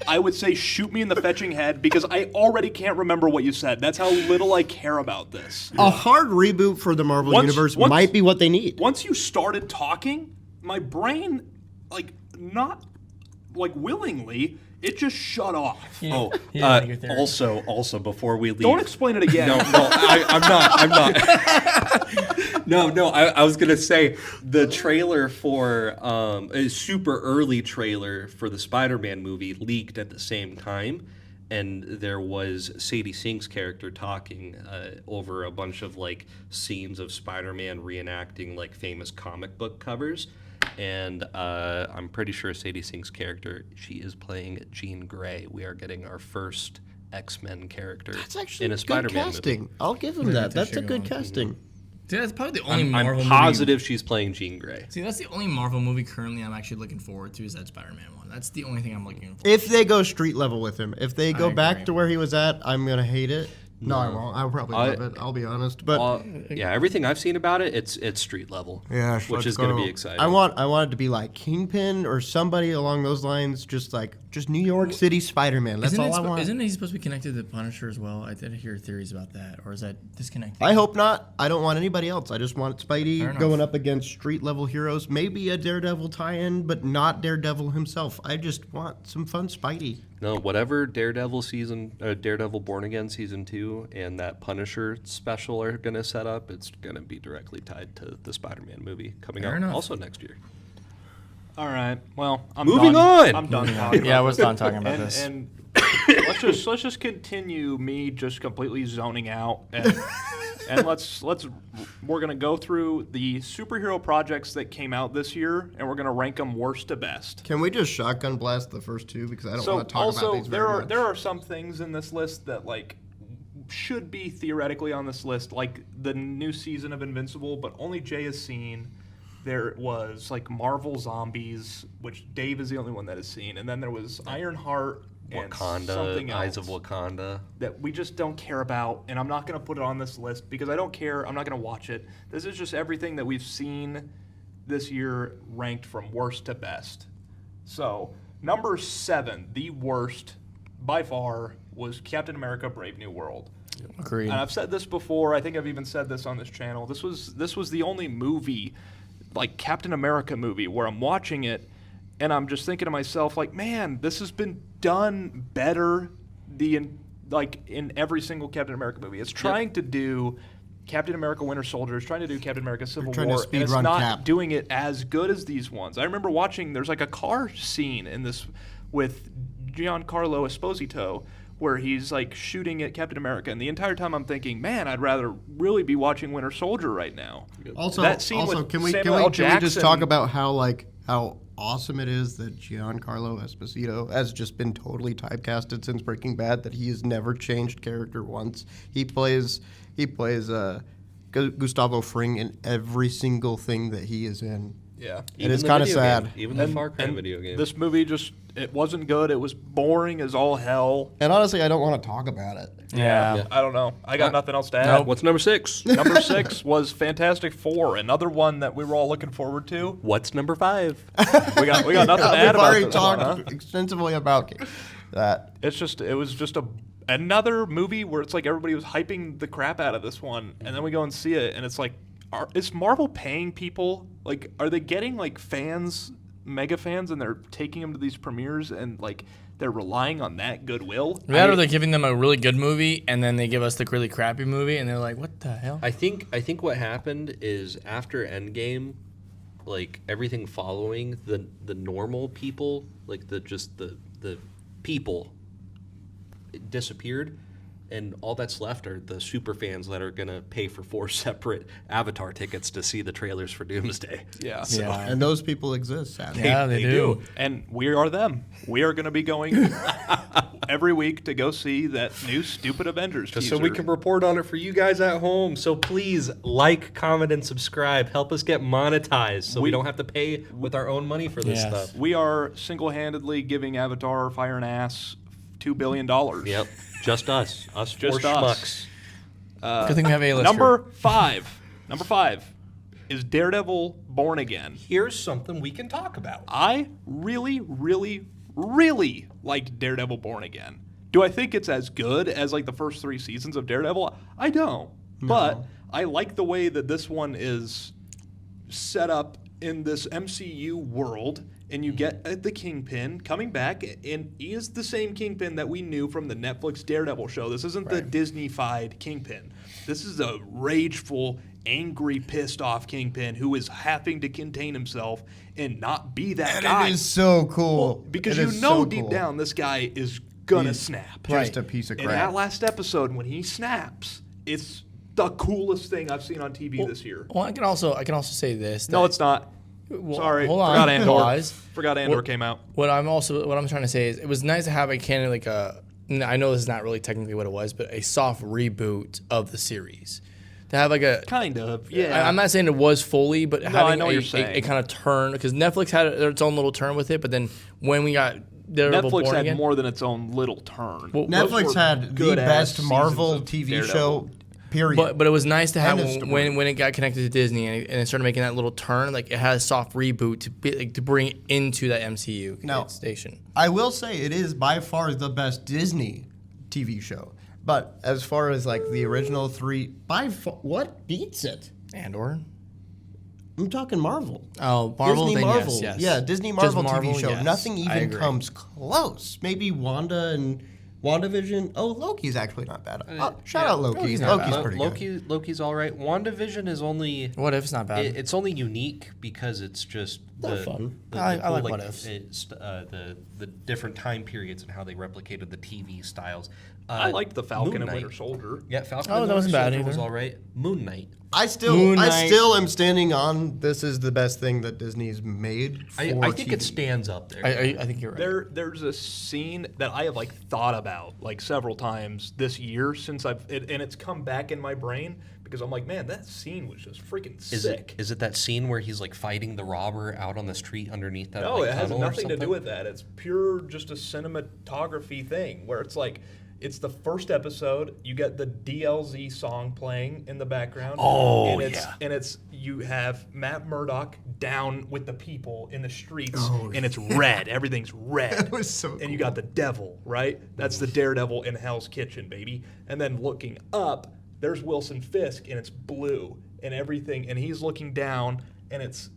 I would say shoot me in the fetching head because I already can't remember what you said. That's how little I care about this. A hard reboot for the Marvel Universe might be what they need. Once you started talking, my brain, not willingly, it just shut off. Also, before we leave, Don't explain it again. I'm not. No, I was gonna say the trailer for a super early trailer for the Spider-Man movie leaked at the same time, and there was Sadie Sink's character talking over a bunch of scenes of Spider-Man reenacting famous comic book covers. And I'm pretty sure Sadie Sink's character, she is playing Jean Grey. We are getting our first X-Men character That's actually in a good Spider-Man casting. movie. I'll give him that. That's a good casting. See, that's probably the only I'm Marvel positive she's playing Jean Grey. See, that's the only Marvel movie currently I'm actually looking forward to is that Spider-Man one. That's the only thing I'm looking for. If they go street level with him, if they go back agree. to where he was at, I'm gonna hate it. No, I won't. I'll probably love it. I'll be honest. But Yeah, everything I've seen about it, it's street level. yeah, which is going to be exciting. I want it to be like Kingpin or somebody along those lines. Just New York City Spider-Man. That's all I want. Isn't he supposed to be connected to the Punisher as well? I did hear theories about that, or is that disconnected? I hope not. I don't want anybody else. I just want Fair Spidey enough. going up against street level heroes. Maybe a Daredevil tie-in, but not Daredevil himself. I just want some fun Spidey. No, whatever Daredevil Born Again season 2 and that Punisher special are going to set up, it's going to be directly tied to the Spider-Man movie coming Fair out enough. also next year. All right. Well, I'm Moving done. on. I'm done talking Yeah, I about was done talking about this. this. And let's just continue me just completely zoning out and we're gonna go through the superhero projects that came out this year and we're gonna rank them worst to best. Can we just shotgun blast the first two because I don't want to talk also about these very much. there are some things in this list that should be theoretically on this list, like the new season of Invincible, but only Jay has seen. There was Marvel Zombies, which Dave is the only one that has seen, and then there was Ironheart and something Wakanda, else Eyes of Wakanda. that we just don't care about, and I'm not going to put it on this list because I don't care. I'm not going to watch it. This is just everything that we've seen this year ranked from worst to best. So, number 7, the worst by far, was Captain America: Brave New World. Agreed. And I've said this before. I think I've even said this on this channel. This was the only movie, Captain America movie, where I'm watching it and I'm just thinking to myself, man, this has been done better in every single Captain America movie. It's trying to do Captain America Winter Soldier, it's trying to do Captain America Civil trying to War, and it's speedrun not Cap. doing it as good as these ones. I remember watching, there's a car scene in this with Giancarlo Esposito where he's shooting at Captain America, and the entire time I'm thinking, man, I'd rather really be watching Winter Soldier right now. Also, that scene with can we Samuel L. just Jackson- talk about how awesome it is that Giancarlo Esposito has just been totally typecasted since Breaking Bad, that he has never changed character once. He plays Gustavo Fring in every single thing that he is in. Yeah. It is kind of sad. Even the Far Cry video game. This movie it wasn't good. It was boring as all hell. And honestly, I don't want to talk about it. Yeah. I don't know. I got nothing else to add. Nope. What's number 6? Number 6 was Fantastic Four, another one that we were all looking forward to. What's number 5? We got nothing to add We've about already this one, huh? talked extensively about that. It was just another movie where it's everybody was hyping the crap out of this one, and then we go and see it, and it's is Marvel paying people? Are they getting fans, mega fans, and they're taking them to these premieres and they're relying on that goodwill? That or they're giving them a really good movie and then they give us the really crappy movie and they're like, what the hell? I think what happened is after Endgame, everything following the normal people, the people, it disappeared, and all that's left are the super fans that are gonna pay for 4 separate Avatar tickets to see the trailers for Doomsday. Yeah. Yeah. And those people exist, sadly. Yeah, they do. And we are them. We are going to be going every week to go see that new stupid Avengers Just teaser. so we can report on it for you guys at home. So please comment, and subscribe. Help us get monetized so we don't have to pay with our own money for this Yes. stuff. We are single-handedly giving Avatar Fire and Ass $2 billion. Yep. Just us. Us Just four us. schmucks. Good thing we have a list. Number 5. Number 5 is Daredevil Born Again. Here's something we can talk about. I really, really, really liked Daredevil Born Again. Do I think it's as good as like the first 3 seasons of Daredevil? I don't. No. But I like the way that this one is set up in this MCU world, and you get the Kingpin coming back, and he is the same Kingpin that we knew from the Netflix Daredevil show. This isn't the Disney-fied Kingpin. This is a rageful, angry, pissed-off Kingpin who is having to contain himself and not be that guy. It is so cool. Well, because you know deep down this guy is gonna snap. Just a piece of crap. In that last episode, when he snaps, it's the coolest thing I've seen on TV this year. Well, I can also say this. No, it's not. Well, Sorry, hold on. forgot Andor. Pause. Forgot Andor came out. What I'm trying to say is it was nice to have a kind of like I know this is not really technically what it was, but a soft reboot of the series. To have like a kind of, yeah. I'm not saying it was fully, but having I know what you're saying. a kind of turn, because Netflix had its own little turn with it, but then when we got Daredevil Netflix Born had Again, more than its own little turn. Well, Netflix had the best Marvel TV Daredevil. show, period. but it was nice to have End of story. when it got connected to Disney and it started making that little turn, like it had a soft reboot to bring it into that MCU station. I will say it is by far the best Disney TV show. But as far as like the original 3, by far, what beats it? Andor. I'm talking Marvel. Oh, Marvel. Disney then Marvel. Yes. Yeah, Disney Marvel, Marvel TV show. yes. Nothing I even agree. comes close. Maybe WandaVision. Oh, Loki's actually not bad. Shout out Loki. Loki's Loki's, not bad. pretty good. Loki's all right. WandaVision is only. What if it's not bad? It's only unique because it's just the fun. I like what ifs. It's, the different time periods and how they replicated the TV styles. I liked the Falcon Moon and Knight. Winter Soldier. Yeah, Falcon Oh, and that Winter wasn't bad Soldier was either. all right. Moon Knight. I still am standing on this is the best thing that Disney's made for I think TV. it stands up there. I think you're right. There's a scene that I have like thought about like several times this year since and it's come back in my brain because I'm like, man, that scene was just freaking sick. Is it that scene where he's like fighting the robber out on the street underneath that? No, like, it has tunnel or nothing to do something? with that. It's pure just a cinematography thing where it's like it's the first episode. You get the DLZ song playing in the background. Oh, and it's you have Matt Murdock down with the people in the streets, and it's red. Everything's red. That was so And you got the devil, right? That's the Daredevil in Hell's Kitchen, baby. And then looking up, there's Wilson Fisk, and it's blue and everything, and he's looking down, and it's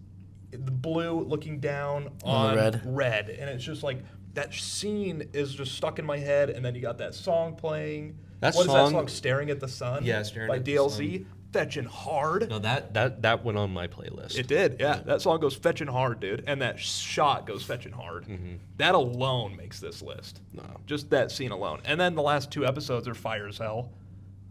the blue looking down on red, and it's just like. That scene is just stuck in my head, and then you got that song playing. What is that song? Staring at the Sun? Yeah, Staring by at the DLZ. Fetching hard. No, that went on my playlist. It did, yeah. That song goes fetching hard, dude. And that shot goes fetching hard. That alone makes this list. No. Just that scene alone. And then the last 2 episodes are fire as hell.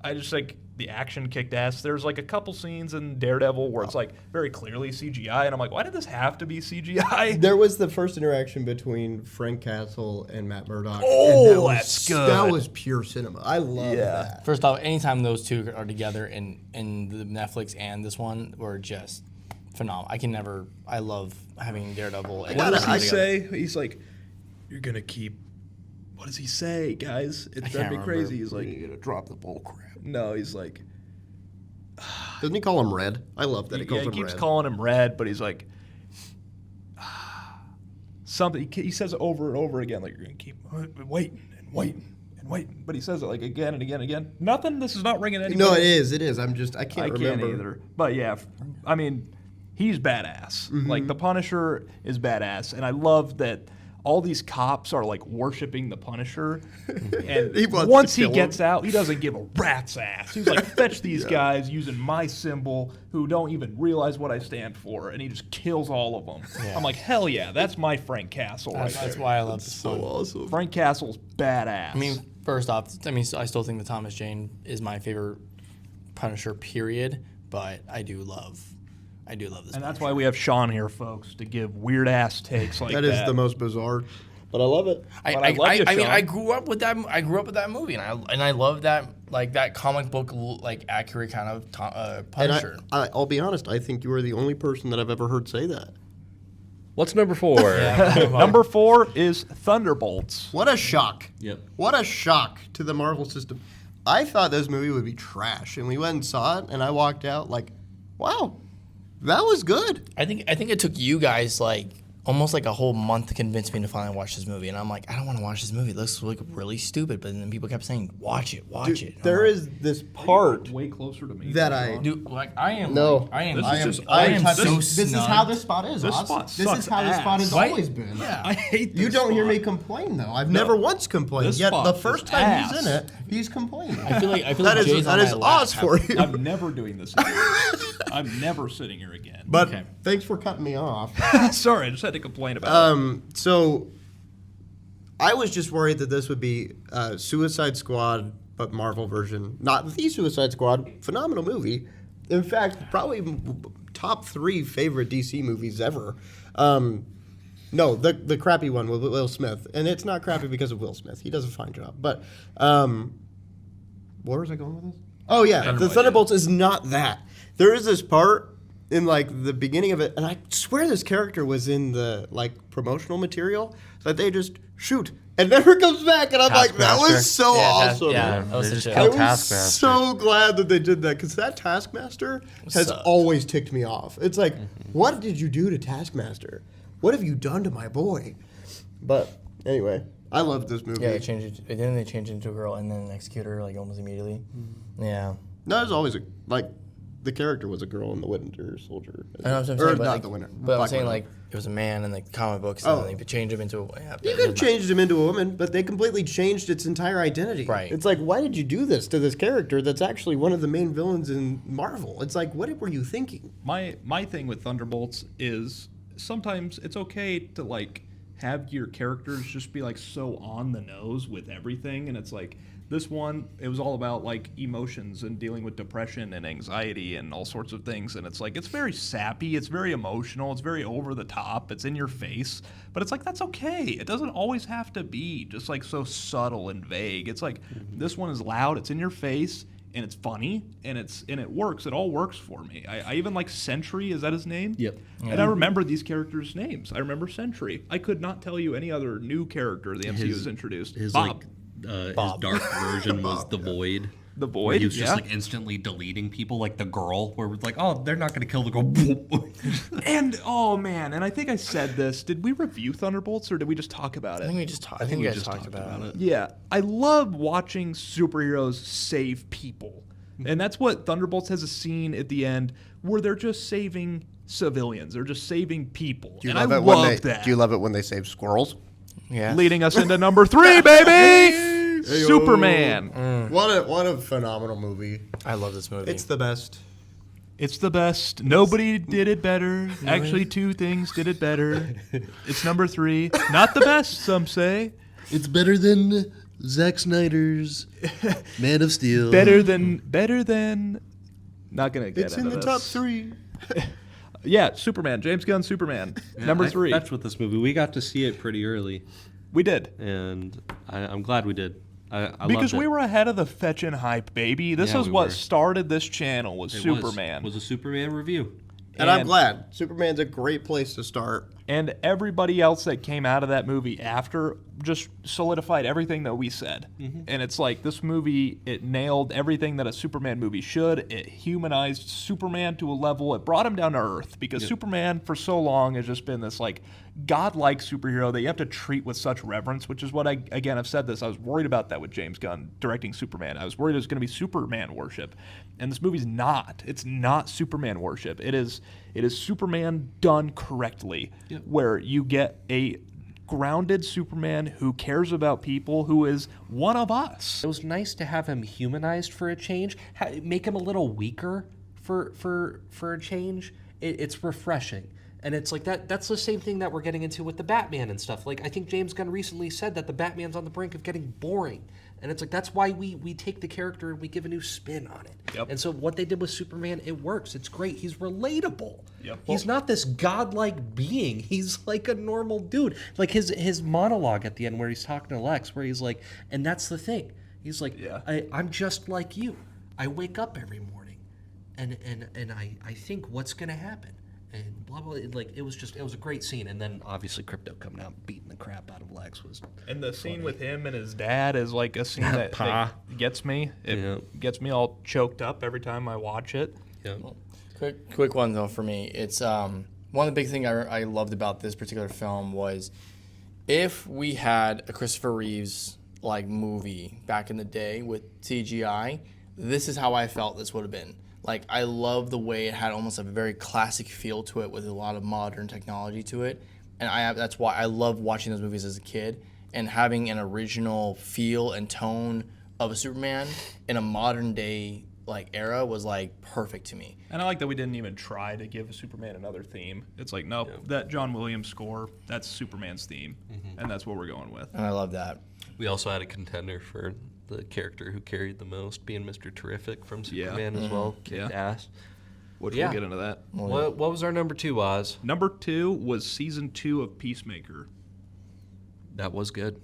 I just like the action kicked ass. There's like a couple scenes in Daredevil where it's like very clearly CGI, and I'm like, why did this have to be CGI? There was the first interaction between Frank Castle and Matt Murdock. Oh, and that's good. That was pure cinema. I love that. First off, anytime those two are together in the Netflix and this one were just phenomenal. I love having Daredevil. And What does he together. say? He's like, you're going to keep. What does he say, guys? It's that'd be remember. crazy. He's like, You're gonna drop the bull crap. no, he's like, Doesn't he call him Red? I love that he calls he him keeps Red. calling him Red, but he's like something. He says it over and over again, like you're gonna keep waiting and waiting and waiting. But he says it like again and again and again. Nothing. This is not ringing any. No, bells. it is. It is. I can't I remember. can't either. But yeah, I mean, he's badass. Like the Punisher is badass, and I love that. All these cops are like worshiping the Punisher, and He wants once to he kill gets out, he doesn't give a rat's ass. He's like, "Fetch these guys using my symbol who don't even realize what I stand for," and he just kills all of them. I'm like, "Hell yeah, that's my Frank Castle right That's there." why I love this So one. awesome. Frank Castle's badass. I mean, first off, I still think that Thomas Jane is my favorite Punisher, period. But I do love this. and that's why we have Sean here, folks, to give weird ass takes like that. That is the most bizarre, but I love it. I love you, I mean, Sean. I grew up with that. I grew up with that movie, and I love that that comic book like accurate kind of And Punisher. I'll be honest. I think you are the only person that I've ever heard say that. What's number 4? Number 4 is Thunderbolts. What a shock! Yep. What a shock to the Marvel system. I thought this movie would be trash, and we went and saw it, and I walked out like, wow, that was good. I think it took you guys like almost like a whole month to convince me to finally watch this movie, and I'm like, I don't want to watch this movie. It looks like really stupid, but then people kept saying, watch it. Dude, there is this part way closer to me that than I John. Dude, like I am. No. like, I am. This I is am. just- I am this- so this is snubbed. how this spot is. This Oz. spot This is sucks how this spot has ass. always been. Yeah. I hate this You don't hear spot. me complain though. I've never once complained. This Yet spot the is first time he's in ass. it, he's complaining. I feel like that Jay's is on that my is lap. Oz for you. I'm never doing this again. I'm never sitting here again. But Okay. thanks for cutting me off. Sorry, I just had to complain about it. So I was just worried that this would be Suicide Squad, but Marvel version. Not the Suicide Squad. Phenomenal movie. In fact, probably top 3 favorite DC movies ever. No, the crappy one with Will Smith. And it's not crappy because of Will Smith. He does a fine job. But where was I going with this? Oh, yeah. The Thunderbolts is not that. There is this part in like the beginning of it, and I swear this character was in the like promotional material that they just shoot and never comes back, and I'm like, that Taskmaster. was so awesome. Yeah, that was They such just a. I killed was Taskmaster. so glad that they did that because that Taskmaster has Sucked. always ticked me off. It's like, what did you do to Taskmaster? What have you done to my boy? But anyway, I love this movie. Yeah, they changed it. Then they changed it into a girl and then execute her like almost immediately. Yeah. No, it was always like the character was a girl in the Winter Soldier. I know what I'm Or saying, but, not like, the Winter. but I'm Black saying Widow. like it was a man in the comic books, Oh. and then they changed him into a. Yeah, You could have changed him into a woman, but they completely changed its entire identity. Right. It's like, why did you do this to this character that's actually one of the main villains in Marvel? It's like, what were you thinking? My thing with Thunderbolts is sometimes it's okay to like have your characters just be like so on the nose with everything, and it's like this one, it was all about like emotions and dealing with depression and anxiety and all sorts of things, and it's like it's very sappy, it's very emotional, it's very over the top, it's in your face, but it's like that's okay. It doesn't always have to be just like so subtle and vague. It's like this one is loud, it's in your face, and it's funny, and it works. It all works for me. I even like Sentry. Is that his name? Yep. And I remember these characters' names. I remember Sentry. I could not tell you any other new character the MCU has introduced. His Bob. his Bob. dark version was the Void. The Where Void. he was just yeah. like instantly deleting people, like the girl, where it's like, oh, they're not gonna kill the girl. And oh man, and I think I said this. Did we review Thunderbolts or did we just talk about I it? think we just talked. I think we guys talked about it. Yeah, I love watching superheroes save people. And that's what Thunderbolts has a scene at the end where they're just saving civilians. They're just saving people. And I love that. Do you love it when they save squirrels? Yeah. Leading us into number 3, baby! Superman. What a phenomenal movie. I love this movie. It's the best. It's the best. Nobody did it better. Actually, 2 things did it better. It's number 3. Not the best, some say. It's better than Zack Snyder's Man of Steel. Better than. Not gonna get It's into in the this. top 3. Yeah, Superman. James Gunn, Superman. Number 3. That's with this movie. We got to see it pretty early, We did. and I'm glad we did. I Because loved we it. were ahead of the fetchin' hype, baby. This Yeah, is we what were. started this channel was It Superman. was a Superman review. And I'm glad. Superman's a great place to start. And everybody else that came out of that movie after just solidified everything that we said. And it's like this movie, it nailed everything that a Superman movie should. It humanized Superman to a level. It brought him down to earth because Superman for so long has just been this like godlike superhero that you have to treat with such reverence, which is what I've said this. I was worried about that with James Gunn directing Superman. I was worried it was going to be Superman worship. And this movie's not. It's not Superman worship. It is Superman done correctly, where you get a grounded Superman who cares about people, who is one of us. It was nice to have him humanized for a change. Make him a little weaker for a change. It's refreshing. And it's like that's the same thing that we're getting into with the Batman and stuff. Like, I think James Gunn recently said that the Batman's on the brink of getting boring. And it's like, that's why we take the character and we give a new spin on it. Yep. And so what they did with Superman, it works. It's great. He's relatable. Yep. He's not this godlike being. He's like a normal dude. Like his monologue at the end where he's talking to Lex, where he's like, and that's the thing. He's like, I'm just like you. I wake up every morning and I think what's going to happen. and blah blah. It was a great scene, and then obviously Crypto coming out and beating the crap out of Lex was. And the scene with him and his dad is like a scene that gets me. It gets me all choked up every time I watch it. Yeah. Quick one though for me. It's one of the big things I loved about this particular film was if we had a Christopher Reeves like movie back in the day with CGI, this is how I felt this would have been. Like, I love the way it had almost a very classic feel to it with a lot of modern technology to it. And that's why I love watching those movies as a kid, and having an original feel and tone of a Superman in a modern day like era was like perfect to me. And I like that we didn't even try to give Superman another theme. It's like, nope, that John Williams score, that's Superman's theme. And that's what we're going with. And I love that. We also had a contender for the character who carried the most, being Mr. Terrific from Superman as well. Kicked ass. Which we'll get into that. What was our number 2, Oz? Number 2 was season 2 of Peacemaker. That was good.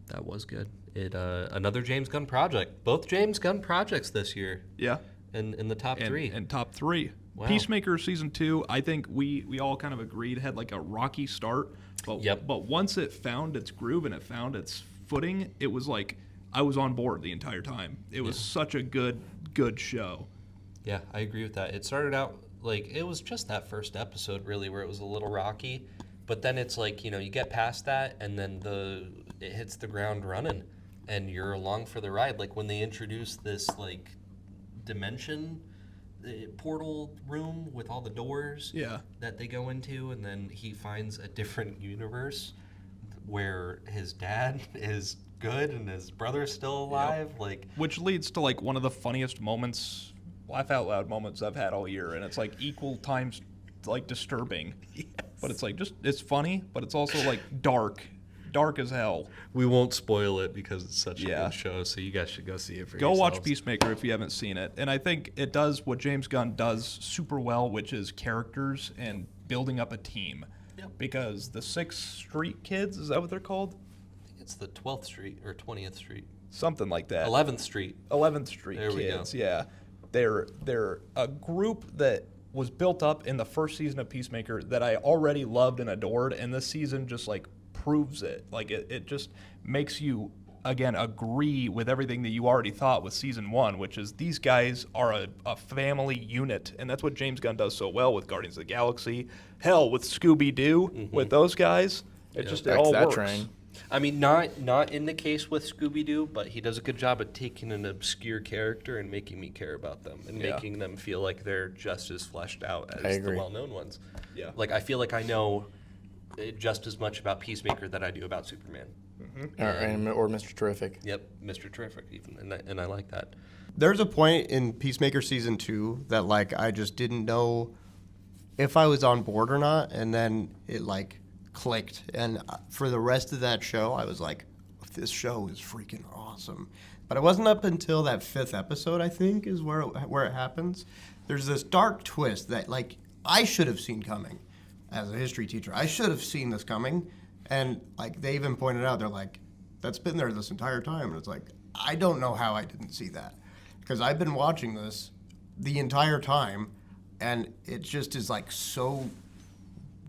That was good. It another James Gunn project. Both James Gunn projects this year. Yeah. In the top 3. And top 3. Wow. Peacemaker season 2, I think we all kind of agreed had like a rocky start. But once it found its groove and it found its footing, it was like I was on board the entire time. It was such a good show. Yeah, I agree with that. It started out like it was just that first episode really where it was a little rocky, but then it's like, you get past that and then it hits the ground running and you're along for the ride. Like when they introduce this like dimension portal room with all the doors that they go into, and then he finds a different universe where his dad is good and his brother's still alive. Like, which leads to like one of the funniest moments, laugh out loud moments I've had all year, and it's like equal times like disturbing. But it's like it's funny, but it's also like dark as hell. We won't spoil it because it's such a good show, so you guys should go see it for yourselves. Go watch Peacemaker if you haven't seen it. And I think it does what James Gunn does super well, which is characters and building up a team. Yep. Because the 6th Street Kids, is that what they're called? I think it's the 12th Street or 20th Street. Something like that. 11th Street. 11th Street there Kids, we go. Yeah. They're a group that was built up in the first season of Peacemaker that I already loved and adored, and this season just like proves it. Like it just makes you again agree with everything that you already thought with season 1, which is these guys are a family unit, and that's what James Gunn does so well with Guardians of the Galaxy. Hell, with Scooby-Doo, with those guys, it all works. Train. I mean, not in the case with Scooby-Doo, but he does a good job of taking an obscure character and making me care about them and making them feel like they're just as fleshed out as the well-known ones. Yeah. Like, I feel like I know just as much about Peacemaker that I do about Superman. Or Mr. Terrific. Yep, Mr. Terrific even, and I like that. There's a point in Peacemaker season 2 that like I just didn't know if I was on board or not, and then it like clicked, and for the rest of that show I was like, this show is freaking awesome. But it wasn't up until that 5th episode, I think, is where it happens. There's this dark twist that like I should have seen coming as a history teacher. I should have seen this coming, and like they even pointed out, they're like, that's been there this entire time, and it's like, I don't know how I didn't see that, because I've been watching this the entire time, and it just is like so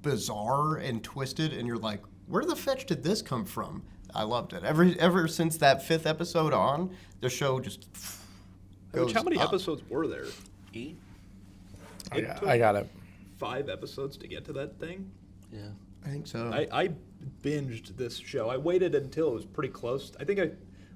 bizarre and twisted, and you're like, where the fetch did this come from? I loved it. Ever since that 5th episode on, the show just goes How many up. episodes were there? 8? I got it. 5 episodes to get to that thing? Yeah. I think so. I binged this show. I waited until it was pretty close. I think I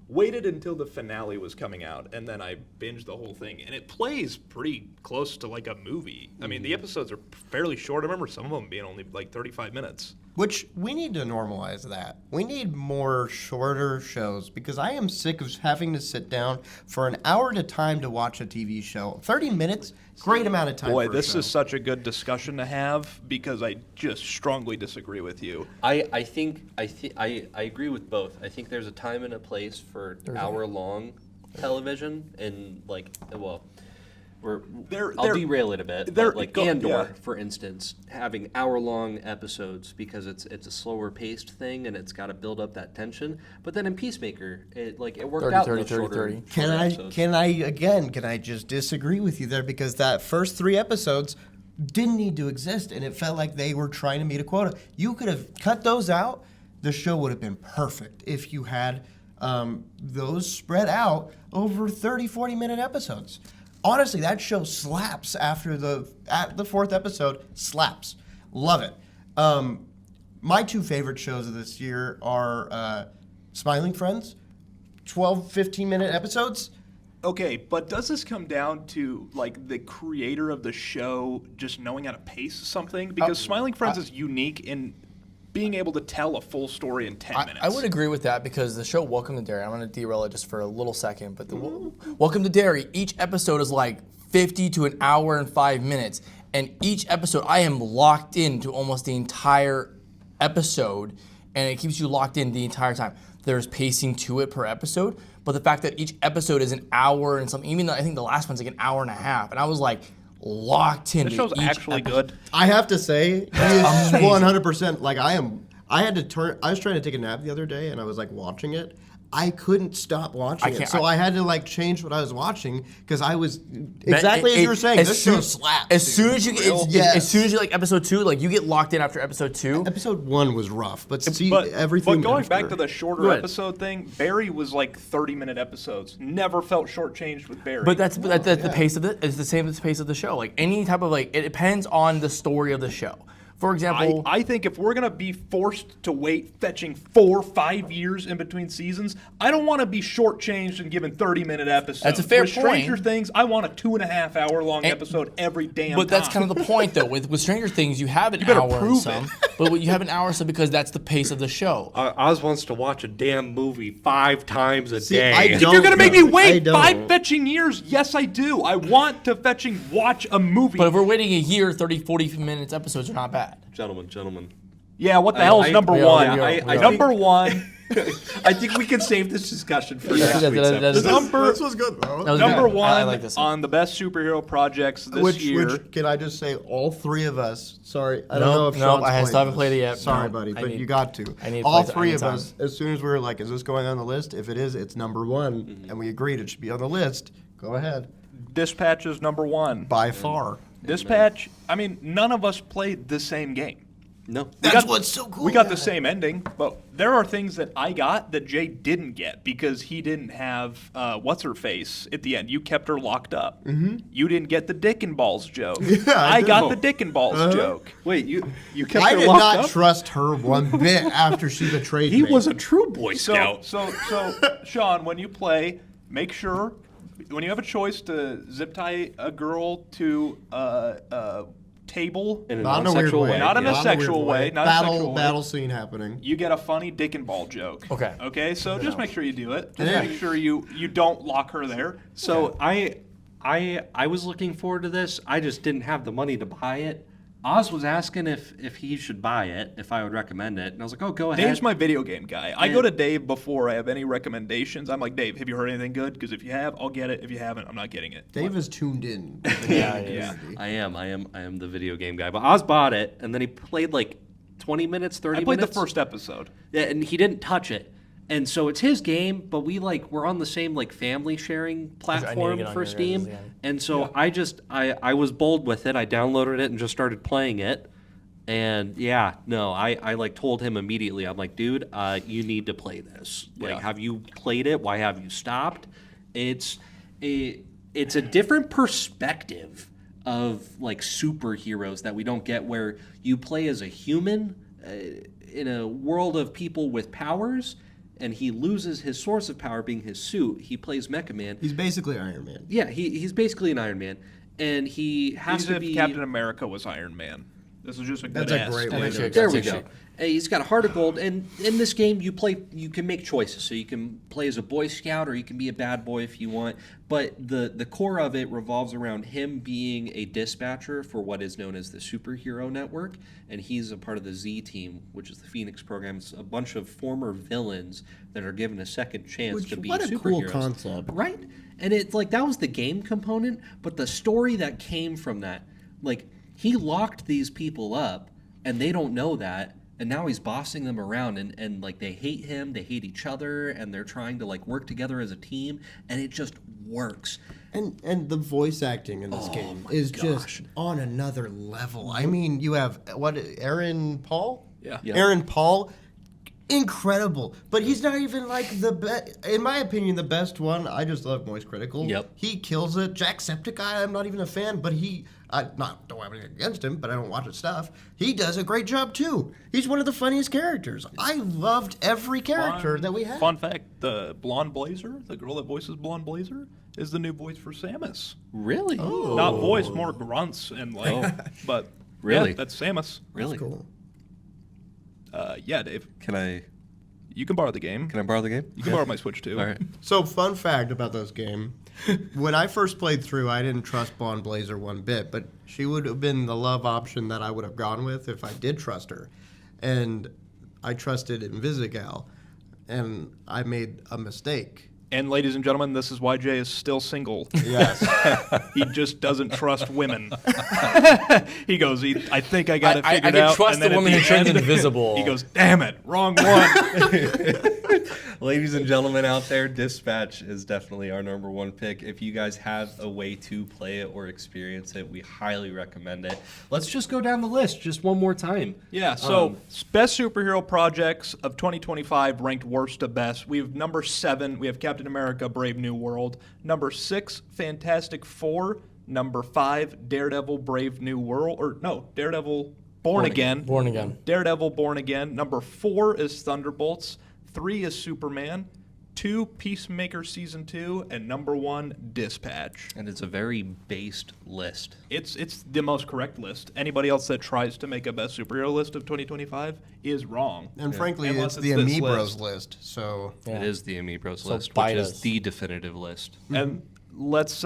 waited until the finale was coming out, and then I binged the whole thing. And it plays pretty close to like a movie. I mean, the episodes are fairly short. I remember some of them being only like 35 minutes. Which we need to normalize that. We need more shorter shows, because I am sick of having to sit down for an hour at a time to watch a TV show. 30 minutes, great amount of time. Boy, for a this show. is such a good discussion to have, because I just strongly disagree with you. I agree with both. I think there's a time and a place for hour-long television, and like, well, I'll derail it a bit. But like Andor, for instance, having hour-long episodes because it's a slower-paced thing and it's got to build up that tension. But then in Peacemaker, it worked out in those shorter Can episodes. I just disagree with you there, because that first 3 episodes didn't need to exist, and it felt like they were trying to meet a quota. You could have cut those out. The show would have been perfect if you had those spread out over 30, 40-minute episodes. Honestly, that show slaps at the fourth episode. Slaps. Love it. My two favorite shows of this year are Smiling Friends, 12, 15-minute episodes. Okay, but does this come down to like the creator of the show just knowing how to pace something? Because Smiling Friends is unique in being able to tell a full story in 10 minutes. I would agree with that because the show Welcome to Derry, I'm going to derail it just for a little second, but the Welcome to Derry, each episode is like 50 to an hour and 5 minutes. And each episode, I am locked into almost the entire episode, and it keeps you locked in the entire time. There's pacing to it per episode, but the fact that each episode is an hour and something, even though I think the last one's like an hour and a half, and I was like locked in. The show's actually good. I have to say, he is 100% like I am. I was trying to take a nap the other day, and I was like watching it. I couldn't stop watching it, so I had to like change what I was watching because I was exactly as you were saying. This show slaps. As soon as you like episode 2, like you get locked in after episode 2. Episode 1 was rough, but But everything. going after. back to the shorter episode thing, Barry was like 30-minute episodes. Never felt shortchanged with Barry. But that's the pace of it. It's the same as the pace of the show. Like any type of like, it depends on the story of the show. For example, I think if we're gonna be forced to wait fetching 4 or 5 years in between seasons, I don't want to be shortchanged and given 30-minute episodes. That's a fair with Stranger point. Things, I want a 2.5 hour long episode every damn time. But that's kind of the point, though. With Stranger Things, you have an better hour and prove some, but you have an hour or so because that's the pace of the show. Oz wants to watch a damn movie 5 times a day. I If don't. you're gonna make me I wait don't. 5 fetching years, yes I do. I want to fetching watch a movie. But if we're waiting a year, 30, 40 minutes episodes are not bad. Gentlemen. yeah, what the hell's number one? Number one. I think we can save this discussion for next week's episode. This was good, though. Number good. one I like this one. on the best superhero projects this year. Which can I just say, all three of us. Sorry, I don't know if Nope, Sean's I still haven't this. played it yet. Sorry, Nope, buddy, I but need- you got to. I need to all play it three of anytime. us. As soon as we were like, "Is this going on the list?" If it is, it's number one, and we agreed it should be on the list. Go ahead. Dispatch is number one. By far. Dispatch, I mean, none of us played the same game. No. That's what's so cool. We got about the it. same ending, but there are things that I got that Jay didn't get because he didn't have what's-her-face at the end. You kept her locked up. Mm-hmm. You didn't get the dick and balls joke. Yeah, I did. got the dick and balls joke. Wait, you kept I her did locked not up? trust her one bit after she betrayed He me. was a true Boy So, Scout. so, Sean, when you play, make sure when you have a choice to zip tie a girl to a table, in a not in a weird non-sexual way. way. Not in a Not sexual weird way, not a sexual way. battle scene happening. you get a funny dick and ball joke. Okay. Okay. So just make sure you do it. Just Yeah. make sure you don't lock her there. So I was looking forward to this. I just didn't have the money to buy it. Oz was asking if he should buy it, if I would recommend it, and I was like, "Oh, go ahead." Dave's my video game guy. I go to Dave before I have any recommendations. I'm like, Dave, have you heard anything good? Because if you have, I'll get it. If you haven't, I'm not getting it. Dave is tuned in. Yeah. I am the video game guy. But Oz bought it, and then he played like 20 minutes, 30 I played minutes. the first episode. Yeah, and he didn't touch it. And so it's his game, but we're on the same like family sharing platform get on for your Steam. guys' again. And so I was bold with it. I downloaded it and just started playing it. And I like told him immediately. I'm like, dude, you need to play this. Like, Yeah. have you played it? Why have you stopped? It's a different perspective of like superheroes that we don't get, where you play as a human in a world of people with powers, and he loses his source of power being his suit. He plays Mecha Man. He's basically Iron Man. Yeah, he's basically an Iron Man, and he has He's to if be Captain America was Iron Man. This is just a good That's a ass great story. way to There we That's go. actually- He's got a heart of gold, and in this game you can make choices. So you can play as a Boy Scout, or you can be a bad boy if you want. But the core of it revolves around him being a dispatcher for what is known as the Superhero Network, and he's a part of the Z Team, which is the Phoenix program. It's a bunch of former villains that are given a second chance to be What a superheroes. cool concept. Right? And it's like that was the game component, but the story that came from that, like he locked these people up and they don't know that, and now he's bossing them around and like they hate him, they hate each other, and they're trying to like work together as a team, and it just works. And the voice acting in this game is just on another level. I mean, you have Aaron Paul? Yeah. Aaron Paul, incredible. But he's not even like the best. In my opinion, the best one. I just love Moist Critical. Yep. He kills it. Jacksepticeye, I'm not even a fan, but don't have anything against him, but I don't watch his stuff. He does a great job too. He's one of the funniest characters. I loved every character that we had. Fun fact: the blonde Blazer, the girl that voices blonde Blazer, is the new voice for Samus. Really? Oh. Not voice, more grunts and like. But Really? yeah, that's Samus. Really? Cool. Yeah, Dave, Can I you can borrow the game. borrow the game? You can borrow my Switch too. All right. So, fun fact about this game. When I first played through, I didn't trust Blonde Blazer one bit, but she would have been the love option that I would have gone with if I did trust her. And I trusted Invisigal, and I made a mistake. And ladies and gentlemen, this is why Jay is still single. Yes. He just doesn't trust women. He goes, I think I got it I figured can out. trust and then the at woman who turns end, invisible. He goes, damn it, wrong one. Ladies and gentlemen out there, Dispatch is definitely our number one pick. If you guys have a way to play it or experience it, we highly recommend it. Let's just go down the list just one more time. Yeah, so best superhero projects of 2025 ranked worst to best. We have number 7, we have Captain America Brave New World. Number 6, Fantastic Four. Number 5, Daredevil Brave New World. Or no, Daredevil Born Again. Born Again. Daredevil Born Again. Number 4 is Thunderbolts. 3 is Superman. 2, Peacemaker Season 2. And number 1, Dispatch. And it's a very based list. It's the most correct list. Anybody else that tries to make a best superhero list of 2025 is wrong. And frankly, Unless it's the it's this Amiibros list. So, Yeah. It is the Amiibros So list, which bite is us. the definitive list. And let's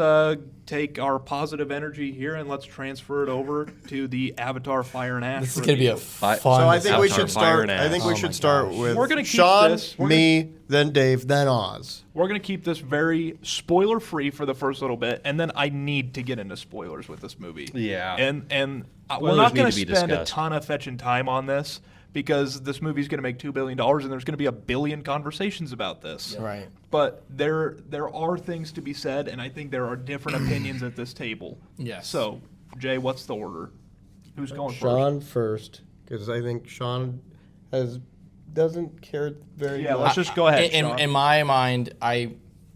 take our positive energy here and let's transfer it over to the Avatar Fire and Ash. This is gonna be a review. fun. so I think we Avatar, should Fire start. and I think we Ass. should start with We're gonna keep Sean, this- we're me, then Dave, then Oz. We're going to keep this very spoiler free for the first little bit, and then I need to get into spoilers with this movie. Yeah. And we're Spoilers not need going to to be spend a discussed. ton of fetching time on this because this movie's going to make $2 billion, and there's going to be a billion conversations about this. Right. But there are things to be said, and I think there are different opinions at this table. Yes. So, Jay, what's the order? Who's going first? Sean first, because I think Sean doesn't care very Yeah, much. let's just go ahead, Sean. In my mind, I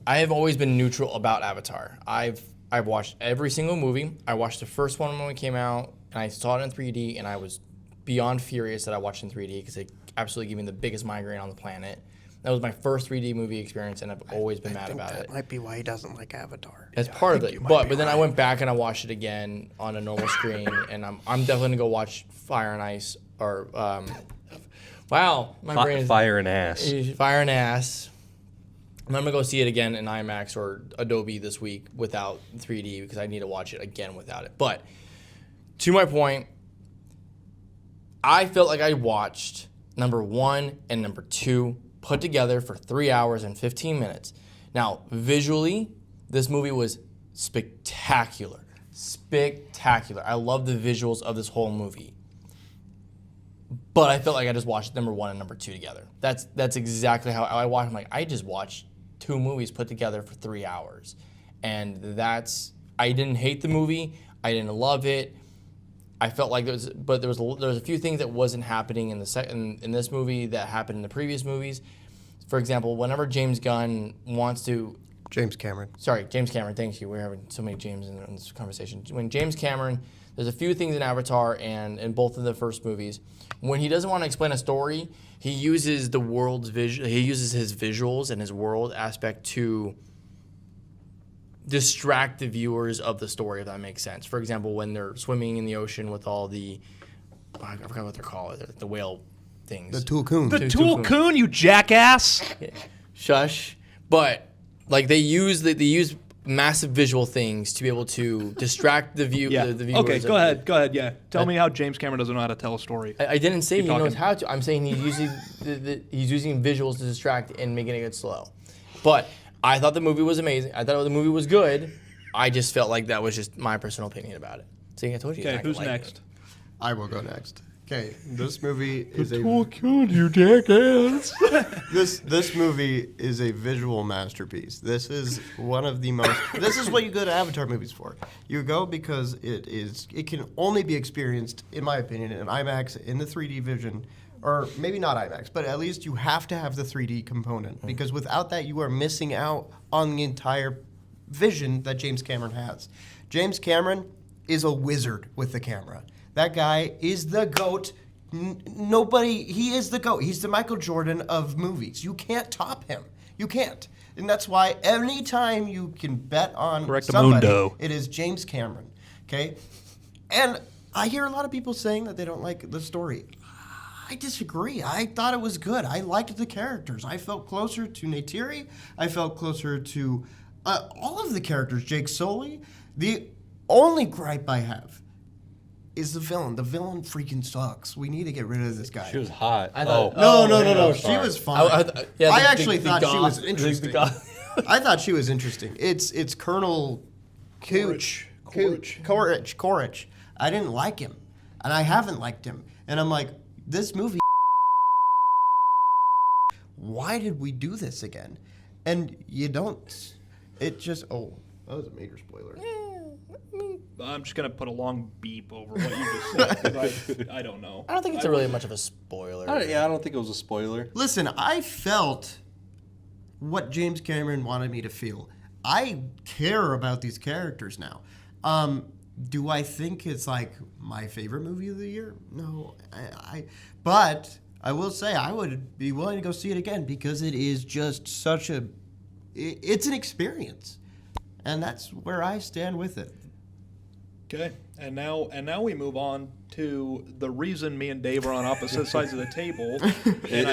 have always been neutral about Avatar. I've watched every single movie. I watched the first one when it came out, and I saw it in 3D, and I was beyond furious that I watched it in 3D because it absolutely gave me the biggest migraine on the planet. That was my first 3D movie experience, and I've always been mad about it. might be why he doesn't like Avatar. That's part of it. But then I went back and I watched it again on a normal screen, and I'm definitely gonna go watch Fire and Ice or wow, my brain is Fire and Ass. Fire and Ass. I'm gonna go see it again in IMAX or Adobe this week without 3D because I need to watch it again without it. But to my point, I felt like I watched number 1 and number 2 put together for 3 hours and 15 minutes. Now, visually, this movie was spectacular. Spectacular. I love the visuals of this whole movie. But I felt like I just watched number 1 and number 2 together. That's exactly how I watched. I'm like, I just watched 2 movies put together for 3 hours. And I didn't hate the movie. I didn't love it. I felt like there was a few things that wasn't happening in this movie that happened in the previous movies. For example, whenever James Cameron, thank you. We're having so many James in this conversation. When James Cameron, there's a few things in Avatar and in both of the first movies. When he doesn't want to explain a story, he uses the world's he uses his visuals and his world aspect to distract the viewers of the story, if that makes sense. For example, when they're swimming in the ocean with all I forgot what they're called, the whale things. The Tulkun. The Tulkun, you jackass! Shush. But like they use massive visual things to be able to distract the view. Yeah. The viewers. Okay, go ahead. Yeah. Tell me how James Cameron doesn't know how to tell a story. I didn't say Keep he knows talking. how to. I'm saying he's using he's using visuals to distract and making it slow. But I thought the movie was amazing. I thought the movie was good. I just felt like that was just my personal opinion about it. See, I told you. Okay, I who's like next? it. I will go next. Okay, this movie is a killed you, jackass. this movie is a visual masterpiece. This is one of the most. This is what you go to Avatar movies for. You go because it can only be experienced, in my opinion, in IMAX in the 3D vision, or maybe not IMAX, but at least you have to have the 3D component because without that, you are missing out on the entire vision that James Cameron has. James Cameron is a wizard with the camera. That guy is the GOAT. He is the GOAT. He's the Michael Jordan of movies. You can't top him. You can't. And that's why anytime you can bet on somebody, it is James Cameron. Okay? And I hear a lot of people saying that they don't like the story. I disagree. I thought it was good. I liked the characters. I felt closer to Neytiri. I felt closer to all of the characters. Jake Sully. The only gripe I have is the villain. The villain freaking sucks. We need to get rid of this guy. She was hot. I thought- No. She was fine. I actually thought she was goth- interesting. the I thought she was interesting. It's Colonel Cooch. Corich. I didn't like him. And I haven't liked him. And I'm like, this movie, why did we do this again? And you don't, it just, that was a major spoiler. I'm just gonna put a long beep over what you just said. 'Cause I don't know. I don't think it's really much of a spoiler. I don't think it was a spoiler. Listen, I felt what James Cameron wanted me to feel. I care about these characters now. Do I think it's like my favorite movie of the year? No. But I will say I would be willing to go see it again because it is just it's an experience. And that's where I stand with it. Okay, and now we move on to the reason me and Dave are on opposite sides of the table. And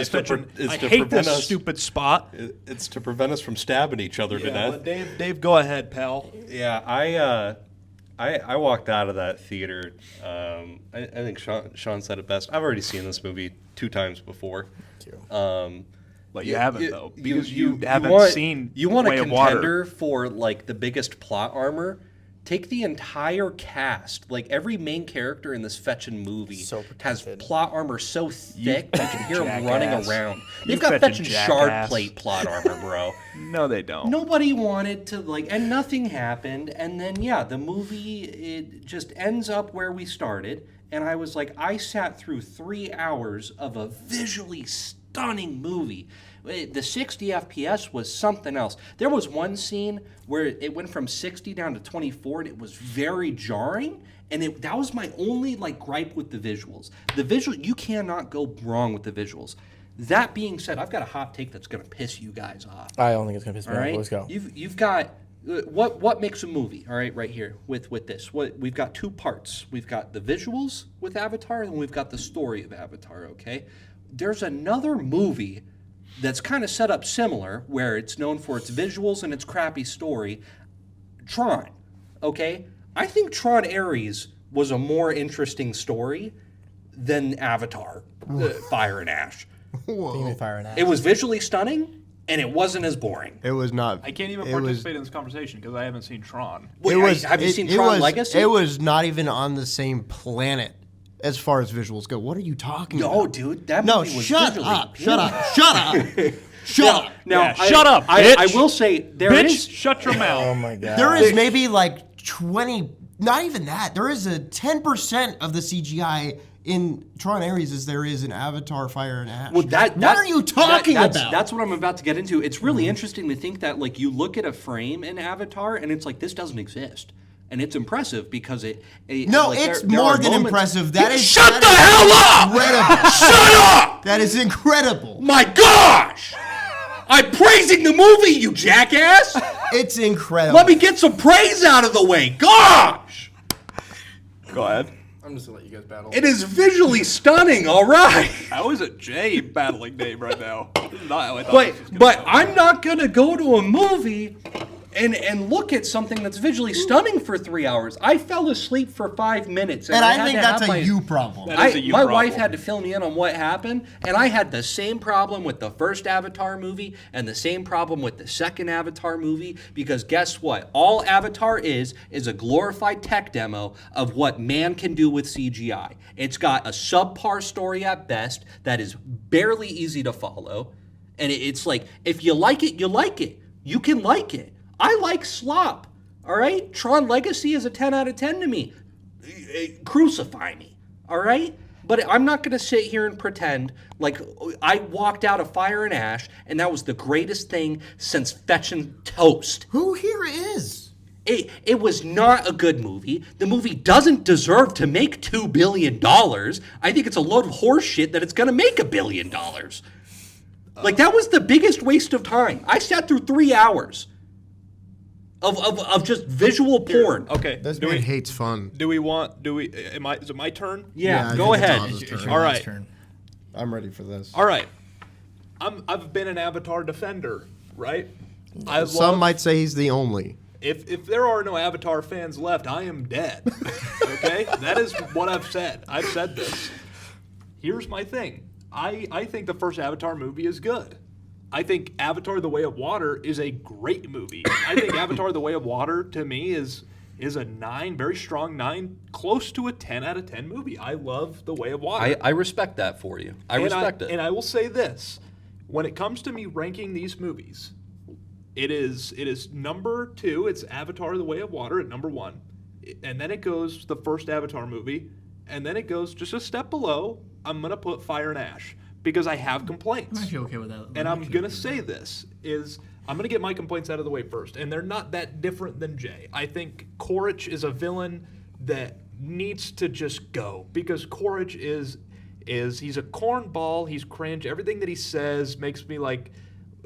I hate this stupid spot. It's to prevent us from stabbing each other to Yeah, death. but Dave, go ahead, pal. Yeah, I walked out of that theater. I think Sean said it best. I've already seen this movie 2 times before. But you haven't though, because you haven't seen. You want Way a of Water. contender for like the biggest plot armor? Take the entire cast. Like every main character in this fetching movie So has protected. plot armor so thick you can hear them jackass. running around. You They've got fetching fetching shard jackass. plate plot armor, bro. No, they don't. Nobody wanted to and nothing happened, and then the movie it just ends up where we started, and I was like, I sat through 3 hours of a visually stunning movie. The 60 FPS was something else. There was one scene where it went from 60 down to 24, and it was very jarring. And that was my only gripe with the visuals. The visual, you cannot go wrong with the visuals. That being said, I've got a hot take that's going to piss you guys off. I don't think it's gonna piss me All off. right, Let's go. You've got what makes a movie? All right, right here with this. We've got 2 parts. We've got the visuals with Avatar, and we've got the story of Avatar. Okay, there's another movie that's kind of set up similar, where it's known for its visuals and its crappy story. Tron. Okay, I think Tron Ares was a more interesting story than Avatar, Fire and Ash. Fire and Ash. It was visually stunning, and it wasn't as boring. It was not. I can't even participate in this conversation because I haven't seen Tron. Wait, have you seen Tron Legacy? It was not even on the same planet as far as visuals go. What are you talking about? No, dude, that No, movie was shut visually up. beautiful. Shut up. Now, Yeah, shut up, bitch. I will say there Bitch, is. shut your mouth. Oh my god. There is maybe 20, not even that. There is a 10% of the CGI in Tron Ares as there is in Avatar Fire and Ash. Well, what are you talking about? That's what I'm about to get into. It's really interesting to think that you look at a frame in Avatar and it's like this doesn't exist. And it's impressive because No, it's more than impressive. That is Shut the hell up! Incredible. Shut up! That is incredible. My gosh! I'm praising the movie, you jackass! It's incredible. Let me get some praise out of the way. Gosh! Go ahead. I'm just gonna let you guys battle. It is visually stunning, all right. I was at Jay battling Dave right now. This is not how I thought this was gonna But go. I'm not gonna go to a movie and look at something that's visually stunning for 3 hours. I fell asleep for 5 minutes. And I I had think to that's have a you problem. That is a you my problem. wife had to fill me in on what happened, and I had the same problem with the first Avatar movie and the same problem with the second Avatar movie, because guess what? All Avatar is a glorified tech demo of what man can do with CGI. It's got a subpar story at best that is barely easy to follow, and it's like, if you like it, you like it. You can like it. I like slop, all right? Tron Legacy is a 10 out of 10 to me. Crucify me, all right? But I'm not going to sit here and pretend like I walked out of Fire and Ash and that was the greatest thing since fetching toast. Who here is? It was not a good movie. The movie doesn't deserve to make $2 billion. I think it's a load of horse shit that it's going to make $1 billion. Like, that was the biggest waste of time. I sat through 3 hours of just visual porn. Okay. This man hates fun. Is it my turn? Yeah, I go think it's ahead. Oz's turn. All right. Turn. I'm ready for this. All right. I've been an Avatar defender, right? Some might say he's the only. If there are no Avatar fans left, I am dead. Okay? That is what I've said. I've said this. Here's my thing. I think the first Avatar movie is good. I think Avatar: The Way of Water is a great movie. I think Avatar: The Way of Water, to me, is a 9, very strong 9, close to a 10 out of 10 movie. I love The Way of Water. I respect that for you. I respect it. And I will say this. When it comes to me ranking these movies, it is number 2. It's Avatar: The Way of Water at number 1. And then it goes the first Avatar movie. And then it goes just a step below. I'm going to put Fire and Ash because I have complaints. I'm actually okay with that. And I'm going to say this is I'm going to get my complaints out of the way first. And they're not that different than Jay. I think Korich is a villain that needs to just go because Korich is he's a cornball. He's cringe. Everything that he says makes me like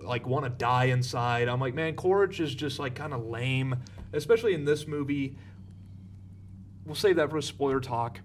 want to die inside. I'm like, man, Korich is just like kind of lame, especially in this movie. We'll save that for a spoiler talk.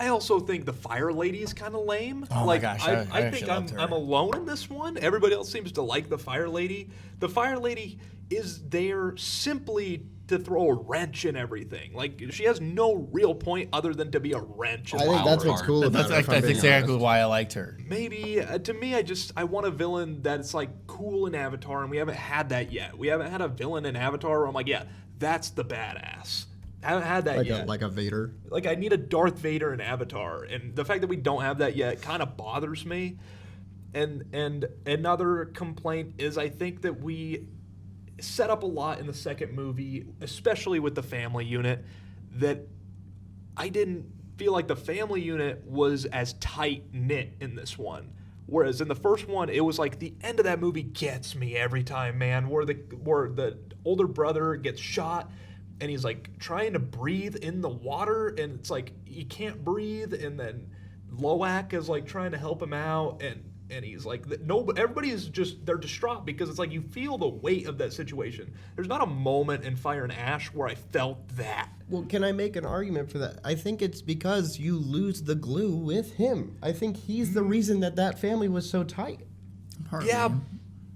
I also think the Fire Lady is kind of lame. Oh my gosh, I I actually think loved her. I'm alone in this one. Everybody else seems to like the Fire Lady. The Fire Lady is there simply to throw a wrench in everything. Like, she has no real point other than to be a wrench. I think that's what's cool about That's it. if I'm being exactly honest. why I liked her. Maybe to me, I want a villain that's like cool in Avatar, and we haven't had that yet. We haven't had a villain in Avatar where I'm like, yeah, that's the badass. I haven't had that yet. Like a Vader. Like, I need a Darth Vader in Avatar, and the fact that we don't have that yet kind of bothers me. And another complaint is I think that we set up a lot in the second movie, especially with the family unit, that I didn't feel like the family unit was as tight knit in this one. Whereas in the first one, it was like the end of that movie gets me every time, man. Where the older brother gets shot. And he's like trying to breathe in the water, and it's like he can't breathe. And then Loak is like trying to help him out, and he's like, no, everybody is just, they're distraught because it's like you feel the weight of that situation. There's not a moment in Fire and Ash where I felt that. Well, can I make an argument for that? I think it's because you lose the glue with him. I think he's the reason that family was so tight. Yeah,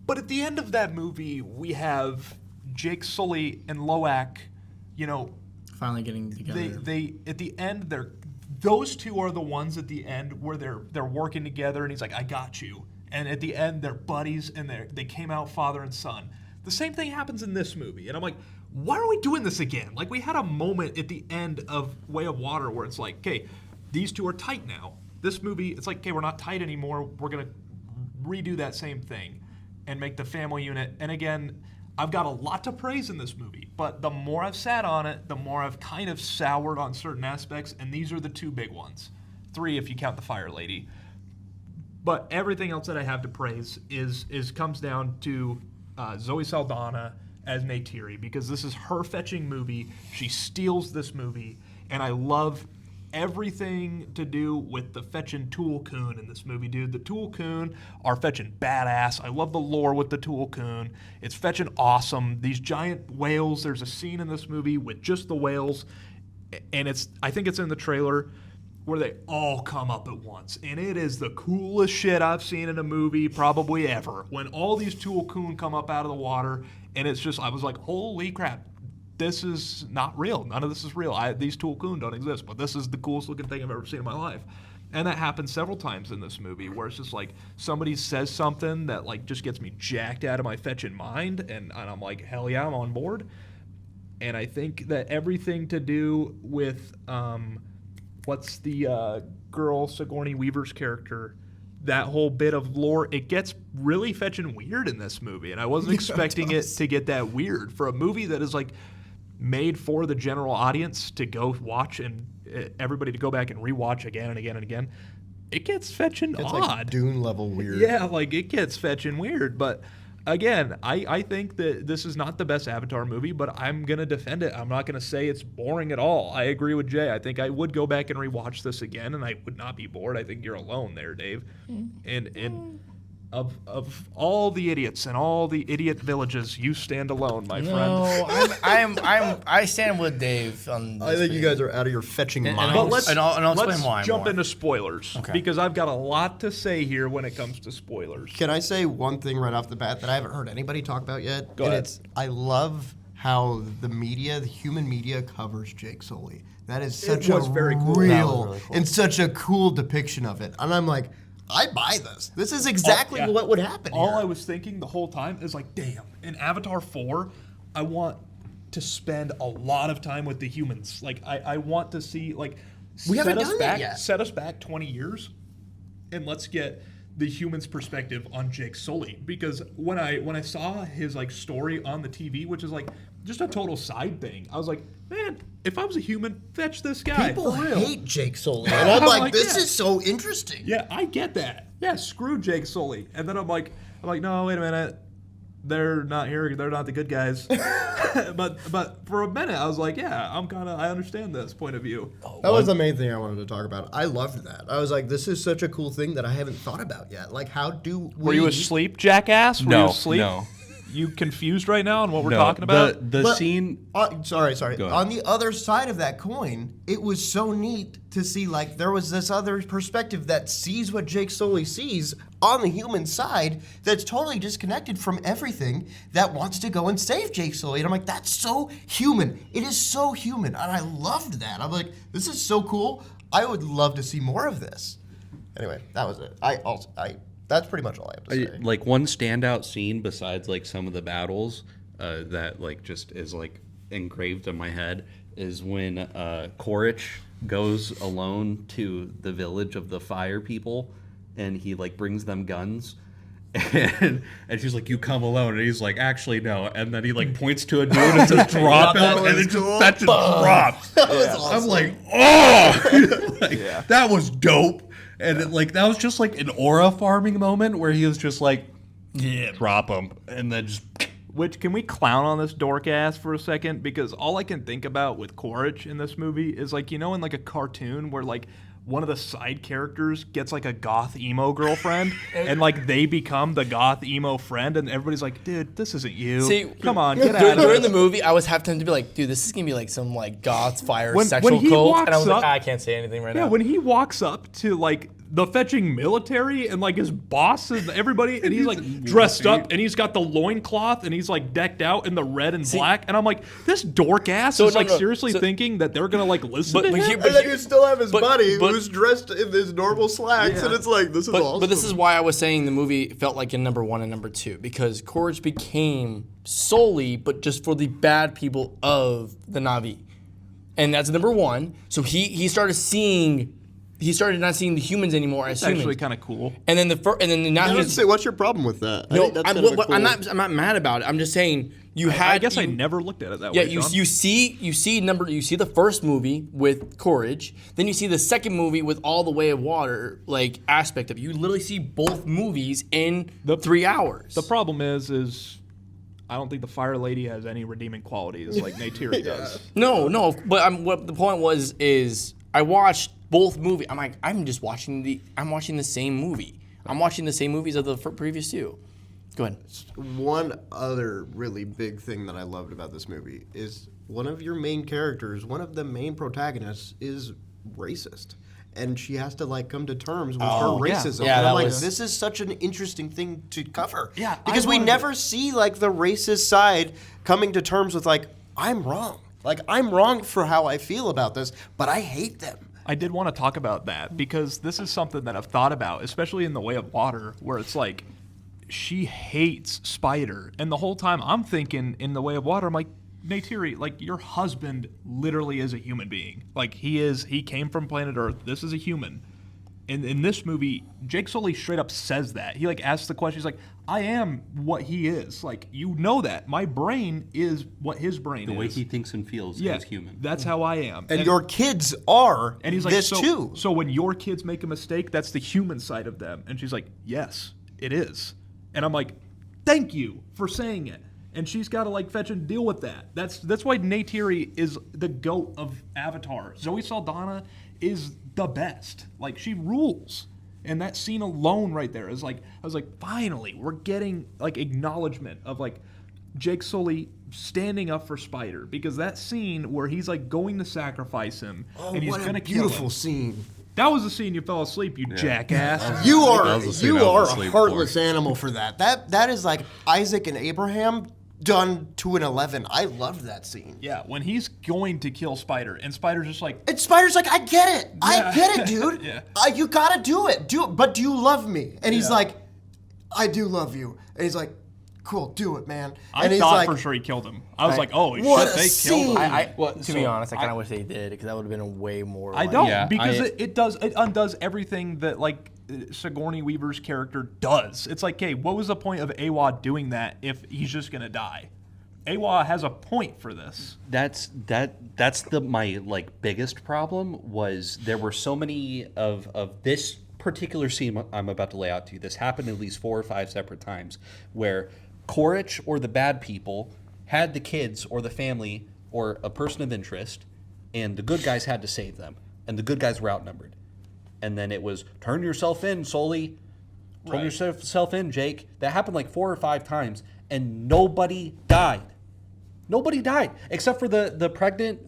but at the end of that movie, we have Jake Sully and Loak. You know, Finally getting together. they at the end those two are the ones at the end where they're working together, and he's like, I got you. And at the end they're buddies, and they came out father and son. The same thing happens in this movie, and I'm like, why are we doing this again? Like, we had a moment at the end of Way of Water where it's like, okay, these two are tight now. This movie, it's like, okay, we're not tight anymore. We're gonna redo that same thing and make the family unit. And again, I've got a lot to praise in this movie, but the more I've sat on it, the more I've kind of soured on certain aspects, and these are the 2 big ones. 3 if you count the Fire Lady. But everything else that I have to praise is comes down to Zoe Saldana as Neytiri, because this is her fetching movie. She steals this movie, and I love everything to do with the fetching Tool-Kun in this movie, dude. The Tool-Kun are fetching badass. I love the lore with the Tool-Kun. It's fetching awesome. These giant whales, there's a scene in this movie with just the whales, and I think it's in the trailer, where they all come up at once. And it is the coolest shit I've seen in a movie probably ever. When all these Tuol-Kun come up out of the water, and it's just, I was like, holy crap, this is not real. None of this is real. These Tuol-Kun don't exist, but this is the coolest looking thing I've ever seen in my life. And that happens several times in this movie, where it's just like somebody says something that like just gets me jacked out of my fetching mind, and I'm like, hell yeah, I'm on board. And I think that everything to do with what's the girl Sigourney Weaver's character, that whole bit of lore, it gets really fetching weird in this movie, and I wasn't expecting it to get that weird for a movie that is like made for the general audience to go watch and everybody to go back and rewatch again and again and again. It gets fetching It's odd. like Dune level weird. Yeah, like it gets fetching weird. But again, I think that this is not the best Avatar movie, but I'm going to defend it. I'm not going to say it's boring at all. I agree with Jay. I think I would go back and rewatch this again, and I would not be bored. I think you're alone there, Dave. And of all the idiots and all the idiot villages, you stand alone, my friend. No, I stand with Dave on this. I think you guys are out of your fetching And mind. But let's explain let's why jump more. into spoilers, Okay. because I've got a lot to say here when it comes to spoilers. Can I say one thing right off the bat that I haven't heard anybody talk about yet? Go ahead. I love how the human media covers Jake Sully. That is such was a very cool. That real was really cool. and such a cool depiction of it. And I'm like, I buy this. This is exactly yeah. what would happen All here. I was thinking the whole time is like, damn, in Avatar 4, I want to spend a lot of time with the humans. Like, I want to see, like, We haven't done that yet. Set us back 20 years, and let's get the humans' perspective on Jake Sully. Because when I saw his, like, story on the TV, which is, like, just a total side thing, I was like, man, if I was a human, fetch this guy. People for real. hate Jake Sully. And I'm like, this yeah. is so interesting. Yeah, I get that. Yeah, screw Jake Sully. And then I'm like, no, wait a minute. They're not here. They're not the good guys. but for a minute, I was like, yeah, I understand this point of view. That was the main thing I wanted to talk about. I loved that. I was like, this is such a cool thing that I haven't thought about yet. Like, how do we... Were you asleep, jackass? Were No, you asleep? no. You confused right now on what we're No, talking about? The But- scene. Sorry. Go ahead. On the other side of that coin, it was so neat to see, like, there was this other perspective that sees what Jake Sully sees on the human side that's totally disconnected from everything that wants to go and save Jake Sully. And I'm like, that's so human. It is so human. And I loved that. I'm like, this is so cool. I would love to see more of this. Anyway, that was it. That's pretty much all I have to say. Like one standout scene besides like some of the battles that like just is like engraved in my head is when Korich goes alone to the village of the fire people and he like brings them guns and she's like, you come alone, and he's like, actually no, and then he like points to a dude and says drop him, and it just that just drops. I'm like, oh like, that was dope. And it, like that was just like an aura farming moment where he was just like, yeah, drop him, and then just. Which, can we clown on this dork ass for a second? Because all I can think about with Korich in this movie is like, you know, in like a cartoon where like one of the side characters gets like a goth emo girlfriend and like they become the goth emo friend and everybody's like, dude, this isn't you. See, come on, get out of during it. the movie, I was having to be like, dude, this is gonna be like some like goth fire When sexual he cult, walks and I was like, up- I can't say anything right Yeah, now. when he walks up to like the fetching military and like his boss and everybody, and he's like dressed up and he's got the loincloth and he's like decked out in the red and black, and I'm like, this dork ass So, is no, like no, seriously so- thinking that they're gonna like listen to him. And then you still have his buddy but- who's dressed in his normal slacks, and it's like, this is awesome. But this is why I was saying the movie felt like in number 1 and number 2, because Korich became solely, but just for the bad people of the Na'vi, and that's number 1. So he started not seeing the humans anymore as It's actually humans. kind of cool. And then now I would he's say, what's your problem with that? I no. think that's kind of a cool- I'm not mad about it. I'm just saying I guess I never looked at it that Yeah, way. you John. see the first movie with Korich, then you see the second movie with all the Way of Water like aspect of it. You literally see both movies in 3 hours. The problem is I don't think the Fire Lady has any redeeming qualities like Neytiri does. No, but what the point was is I watched both movies. I'm like, I'm watching the same movie. I'm watching the same movies of the previous two. Go ahead. One other really big thing that I loved about this movie is one of your main characters, one of the main protagonists, is racist. and she has to like come to terms with Oh, her yeah. racism. Yeah, and that I'm like, was- this is such an interesting thing to cover. Yeah, because I we wanted never see like the racist side coming to terms with like, I'm wrong. Like, I'm wrong for how I feel about this, but I hate them. I did want to talk about that because this is something that I've thought about, especially in The Way of Water, where it's like she hates Spider, and the whole time I'm thinking in The Way of Water, I'm like, Neytiri, like your husband literally is a human being. Like he came from planet Earth. This is a human. In this movie, Jake Sully straight up says that. He like asks the question. He's like, "I am what he is. Like you know that my brain is what his brain The is. way he thinks and feels yeah, is human. That's how I am." And your kids are and he's like, this so, too. So when your kids make a mistake, that's the human side of them. And she's like, yes, it is. And I'm like, thank you for saying it. And she's got to like fetch and deal with that. That's why Neytiri is the GOAT of Avatar. Zoe Saldana is the best. Like she rules. And that scene alone right there is like, I was like, finally, we're getting like acknowledgement of like Jake Sully standing up for Spider, because that scene where he's like going to sacrifice him and he's what gonna a kill beautiful him. scene. That was the scene you fell asleep, you jackass. You That are was the scene you I was are a asleep heartless for. animal for that. That is like Isaac and Abraham done to an 11. I loved that scene. Yeah, when he's going to kill Spider, and Spider's just like, And Spider's like, I get it. I Yeah. get it, dude. Yeah. You gotta do it. But do you love me? And he's like, I do love you. And he's like, cool, do it, man. I and he's thought like, for sure he killed him. I was like, oh, what shit, a they scene. killed him. To be honest, I kind of wish they did because that would have been way more. I like- don't, Yeah, because I- it undoes everything that like Sigourney Weaver's character does. It's like, hey, what was the point of Awa doing that if he's just gonna die? Awa has a point for this. That's my like biggest problem was there were so many of this particular scene I'm about to lay out to you. This happened at least 4 or 5 separate times where Quaritch or the bad people had the kids or the family or a person of interest, and the good guys had to save them, and the good guys were outnumbered. And then it was turn yourself in, Sully. Turn yourself in, Jake. That happened like 4 or 5 times, and nobody died. Nobody died except for the pregnant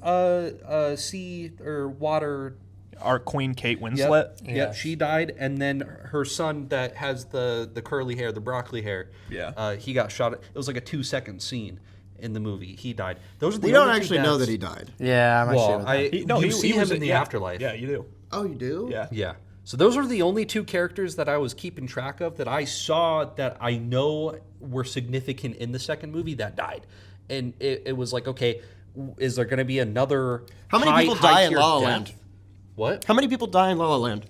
sea or water. Our Queen Kate Yep. Winslet. Yep, she died, and then her son that has the curly hair, the broccoli hair. Yeah. He got shot. It was like a 2-second scene in the movie. He died. Those are the we don't only two actually know deaths. that he died. Yeah, I'm Well, actually. you see him in the afterlife. Yeah, you do. Oh, you do? Yeah. Yeah. So those are the only 2 characters that I was keeping track of that I saw that I know were significant in the second movie that died. And it was like, okay, is there going to be another How many people die in high-tier La La death? Land? What? How many people die in La La Land?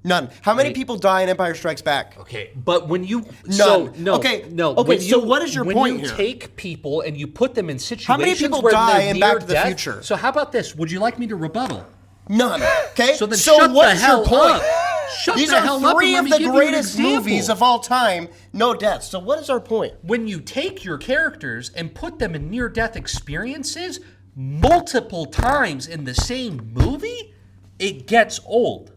None. How many people die in Empire Strikes Back? Okay, but when you None. no Okay, no okay, when so what is your when point you here? take people and you put them in situations many people where die they're in near Back to the death? Future? So how about this? Would you like me to rebuttal? None. Okay? So then shut what the is hell your point? up. Shut These the hell are up and 3 let of me the give you an greatest example. movies of all time, no deaths. So what is our point? When you take your characters and put them in near-death experiences multiple times in the same movie, it gets old.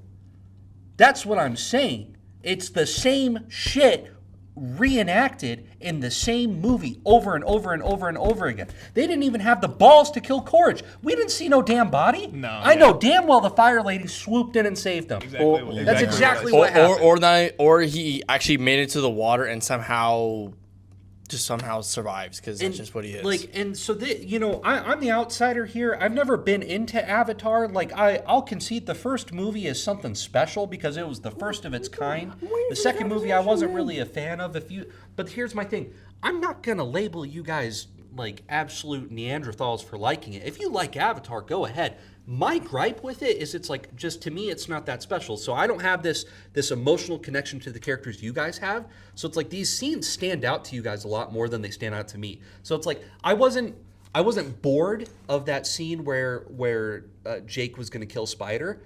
That's what I'm saying. It's the same shit reenacted in the same movie over and over and over and over again. They didn't even have the balls to kill Quaritch. We didn't see no damn body. No, I know damn well the fire lady swooped in and saved them. That's exactly what happened. Or he actually made it to the water and somehow survives because that's just what he is. Like, and so I'm the outsider here. I've never been into Avatar. Like, I'll concede the first movie is something special because it was the first of its kind. The second movie I wasn't really a fan of. But here's my thing: I'm not gonna label you guys like absolute Neanderthals for liking it. If you like Avatar, go ahead. My gripe with it is it's like, just to me, it's not that special. So I don't have this emotional connection to the characters you guys have. So it's like these scenes stand out to you guys a lot more than they stand out to me. So it's like I wasn't bored of that scene where Jake was going to kill Spider.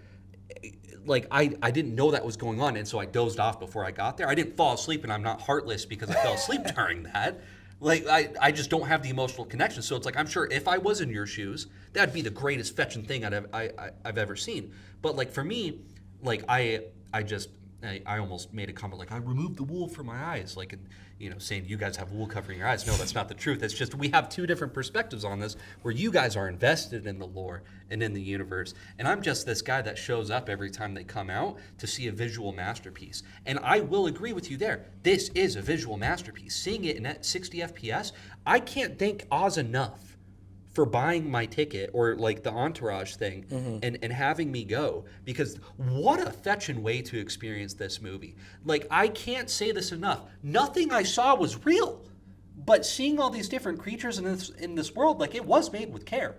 Like I didn't know that was going on, and so I dozed off before I got there. I didn't fall asleep, and I'm not heartless because I fell asleep during that. Like, I just don't have the emotional connection. So it's like, I'm sure if I was in your shoes, that'd be the greatest fetching thing I've ever seen. But like, for me, like, I just, I almost made a comment like, I removed the wool from my eyes, like, saying you guys have wool covering your eyes. No, that's not the truth. It's just we have two different perspectives on this, where you guys are invested in the lore and in the universe, and I'm just this guy that shows up every time they come out to see a visual masterpiece. And I will agree with you there. This is a visual masterpiece. Seeing it in at 60 FPS, I can't thank Oz enough for buying my ticket, or like the Entourage thing, and having me go, because what a fetching way to experience this movie. Like, I can't say this enough. Nothing I saw was real, but seeing all these different creatures in this world, like, it was made with care.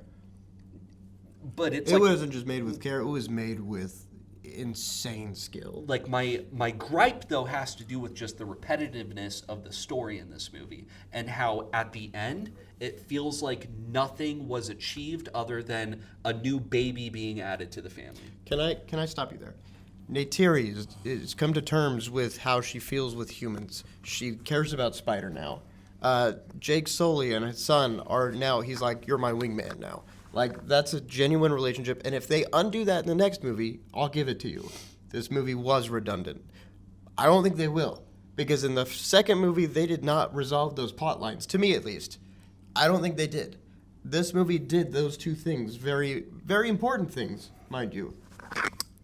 But it wasn't just made with care, it was made with insane skill. Like, my gripe, though, has to do with just the repetitiveness of the story in this movie, and how at the end it feels like nothing was achieved other than a new baby being added to the family. Can I stop you there? Neytiri is come to terms with how she feels with humans. She cares about Spider now. Jake Sully and his son are now, he's like, you're my wingman now. Like, that's a genuine relationship, and if they undo that in the next movie, I'll give it to you. This movie was redundant. I don't think they will, because in the second movie, they did not resolve those plot lines, to me at least. I don't think they did. This movie did those two things, very, very important things, mind you.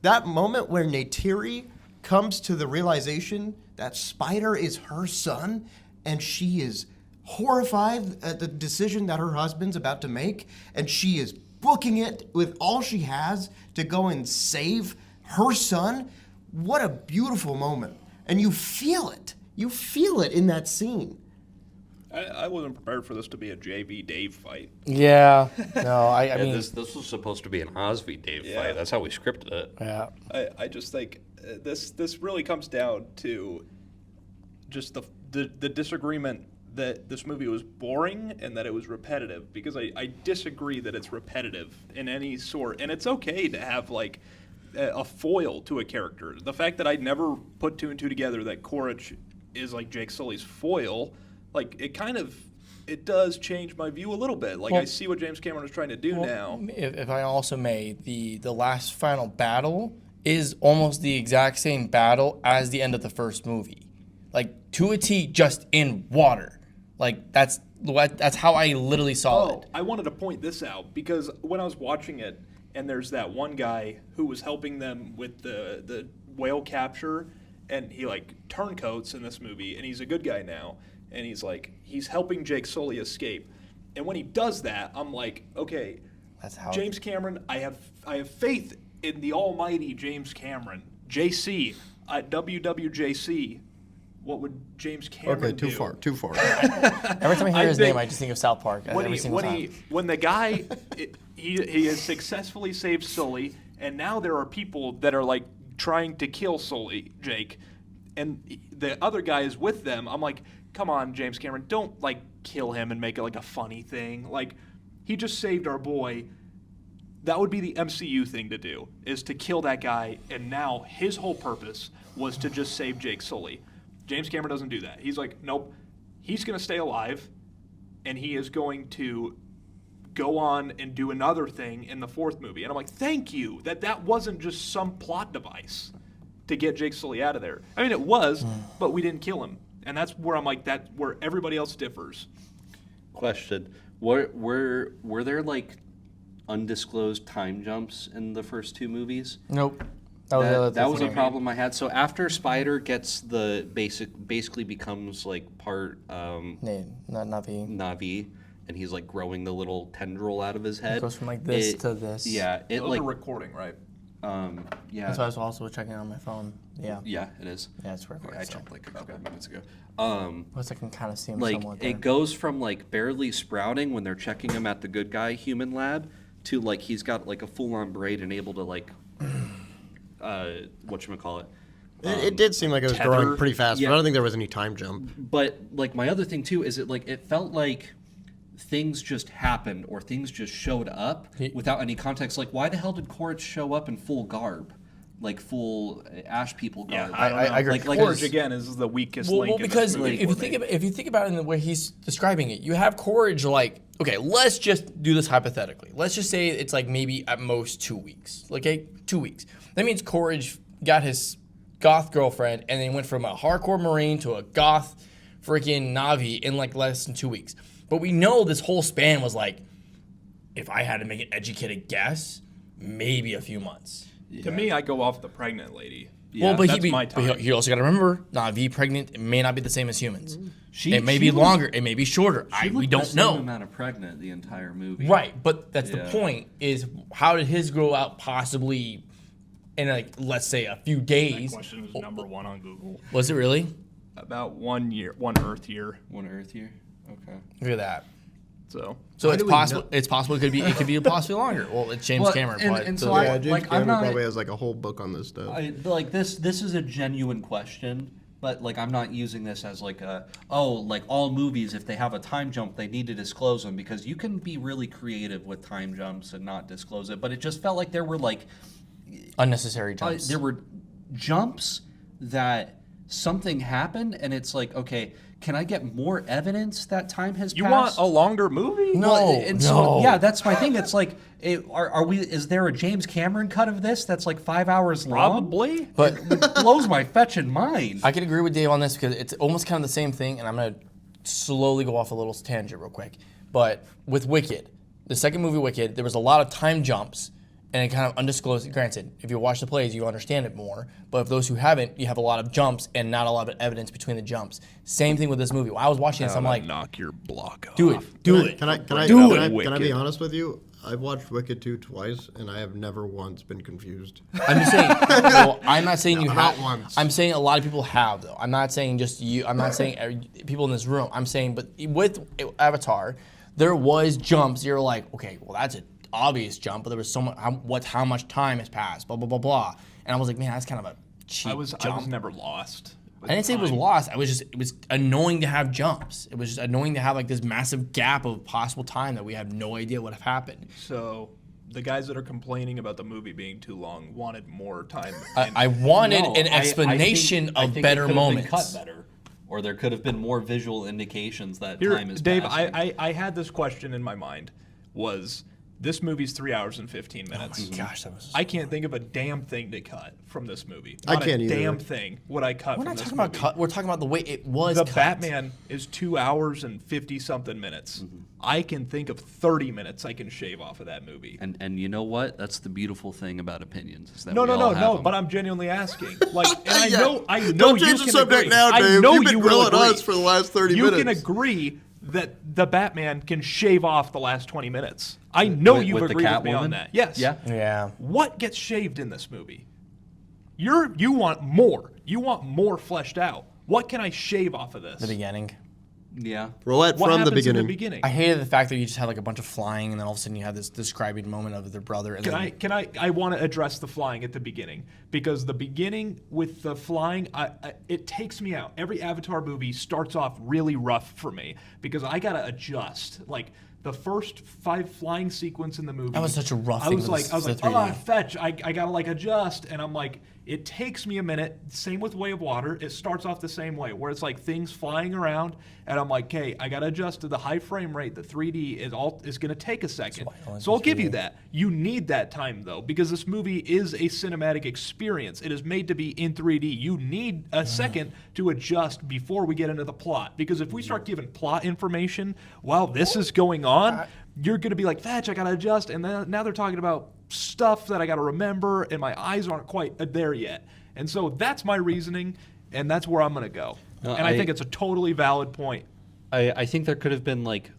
That moment where Neytiri comes to the realization that Spider is her son, and she is horrified at the decision that her husband's about to make, and she is booking it with all she has to go and save her son. What a beautiful moment. And you feel it. You feel it in that scene. I wasn't prepared for this to be a JV Dave fight. Yeah. No, I mean, this was supposed to be an Oz v. Dave fight. That's how we scripted it. yeah. I just think this really comes down to just the disagreement that this movie was boring and that it was repetitive, because I disagree that it's repetitive in any sort, and it's okay to have like a foil to a character. The fact that I never put two and two together that Quaritch is like Jake Sully's foil, like it does change my view a little bit. Like, I see what James Cameron is trying to do now. If I also may, the last final battle is almost the exact same battle as the end of the first movie, like to a T, just in water. Like, that's how I literally saw it. I wanted to point this out because when I was watching it, and there's that one guy who was helping them with the whale capture, and he like turncoats in this movie, and he's a good guy now, and he's helping Jake Sully escape. And when he does that, I'm like, okay, That's how James Cameron, I have faith in the almighty James Cameron. JC at WWJC. What would James Cameron do? Too far. Every time I hear his name, I just think of South Park. Every single time. When the guy, he has successfully saved Sully, and now there are people that are like trying to kill Sully, Jake, and the other guy is with them. I'm like, come on, James Cameron, don't like kill him and make it like a funny thing. Like, he just saved our boy. That would be the MCU thing to do, is to kill that guy, and now his whole purpose was to just save Jake Sully. James Cameron doesn't do that. He's like, nope, he's going to stay alive, and he is going to go on and do another thing in the fourth movie. And I'm like, thank you, that wasn't just some plot device to get Jake Sully out of there. I mean, it was, but we didn't kill him. And that's where I'm like, that's where everybody else differs. Question: Were there like undisclosed time jumps in the first two movies? Nope. That was a problem I had. So after Spider gets basically becomes like part Navi. Navi, and he's like growing the little tendril out of his head. It goes from like this to this. Yeah, it Those like are recording, right? yeah. That's why I was also checking on my phone. Yeah. Yeah, it is. Yeah, it's recording. I checked like a couple of minutes ago. Plus, I can kind of see him Like somewhat there. it goes from like barely sprouting when they're checking him at the good guy human lab to like he's got like a full-on braid and able to like whatchamacallit. It did seem like it was tether. growing pretty fast, Yeah. but I don't think there was any time jump. But like my other thing too is it felt like things just happened or things just showed up without any context. Like, why the hell did Quaritch show up in full garb? Like full Ash people garb. Yeah, I agree. Like Quaritch again is the weakest link. Well, in because this movie if you think about it in the way he's describing it, you have Quaritch like, okay, let's just do this hypothetically. Let's just say it's like maybe at most 2 weeks. Okay, 2 weeks. That means Quaritch got his goth girlfriend, and then went from a hardcore Marine to a goth freaking Navi in like less than 2 weeks. But we know this whole span was like, if I had to make an educated guess, maybe a few months. To me, I go off the pregnant lady. Well, but that's my time. you also got to remember, Navi pregnant, it may not be the same as humans. It may she be was- longer. It may be shorter. She We looked don't the same know. amount of pregnant the entire movie. Right, but that's the Yeah. point. Is how did his grow out possibly in like let's say a few That days? question is number 1 on Google. Was it really? About 1 year, 1 Earth year. One Earth year. Okay. Look at that. So So Why it's do we possible. know- It could be possibly longer. Well, it's James Well, Cameron. and- but and so I- Yeah, James like, I'm Cameron not- probably has like a whole book on this stuff. This is a genuine question, but like I'm not using this as like like all movies, if they have a time jump they need to disclose them, because you can be really creative with time jumps and not disclose it. But it just felt like there were like unnecessary jumps. there were jumps that something happened and it's like, okay, can I get more evidence that time has you passed? want a longer movie? No. So yeah, that's my thing. It's like, are we? Is there a James Cameron cut of this that's like 5 hours long? Probably. but It blows my fetching mind. I can agree with Dave on this because it's almost kind of the same thing, and I'm gonna slowly go off a little tangent real quick. But with Wicked, the second movie Wicked, there was a lot of time jumps, and it kind of undisclosed. Granted, if you watch the plays, you understand it more. But if those who haven't, you have a lot of jumps and not a lot of evidence between the jumps. Same thing with this movie. When I was watching this, I'm like, knock your block off. do it, do it. Can I Bring it can up I, with can I be Wicked. honest with you? I've watched Wicked 2 twice, and I have never once been confused. I'm just saying. Well, I'm not saying you not have. once. I'm saying a lot of people have though. I'm not saying just you. I'm not saying people in this room. I'm saying, but with Avatar, there was jumps. You're like, okay, well that's an obvious jump, but there was so much. How much time has passed? Blah blah blah blah. And I was like, man, that's kind of a cheap I was jump. never lost. I didn't say it was lost. It was annoying to have jumps. It was just annoying to have like this massive gap of possible time that we have no idea what have happened. So the guys that are complaining about the movie being too long wanted more time. I wanted No, an I explanation think of it better could have been moments. cut better, or there could have been more visual indications that Here, time is Dave, passing. I had this question in my mind. Was this movie's 3 hours and 15 minutes? Oh my gosh, that was. I can't think of a damn thing to cut from this movie. I Not can't a either. damn thing would I cut We're from not this talking movie. about cut. We're talking about the way it was. The cut. Batman is 2 hours and 50 something minutes. I can think of 30 minutes I can shave off of that movie. and you know what? That's the beautiful thing about opinions. Is that No, we no, all no, have no. them. But I'm genuinely asking. Like, and I Yeah. know Don't you change the can subject agree. now, I Dave. know You've been you will grilling agree. us for the last 30 You minutes. can agree that the Batman can shave off the last 20 minutes. I know With- you've with the agreed with me Catwoman? on that. Yes. Yeah. Yeah. What gets shaved in this movie? You want more. You want more fleshed out. What can I shave off of this? The beginning. Yeah. Roulette What from the happens in beginning. the beginning? I hated the fact that you just had like a bunch of flying, and then all of a sudden you had this describing moment of their brother. And Can I want to address the flying at the beginning, because the beginning with the flying, it takes me out. Every Avatar movie starts off really rough for me because I gotta adjust. Like the first 5 flying sequence in the movie, That was such a rough I thing was with like, the I was like, 3D. oh, fetch. I gotta like adjust, and I'm like, it takes me a minute. Same with Way of Water. It starts off the same way, where it's like things flying around, and I'm like, okay, I gotta adjust to the high frame rate. The 3D is gonna take a second. why I like So I'll the give you 3D. that. You need that time though, because this movie is a cinematic experience. It is made to be in 3D. You need a second to adjust before we get into the plot. Because if we start giving plot information while this is going on, you're gonna be like, Fetch, I gotta adjust. And then now they're talking about stuff that I gotta remember, and my eyes aren't quite there yet. And so that's my reasoning, and that's where I'm gonna go. No, and I think it's a totally valid point. I think there could have been like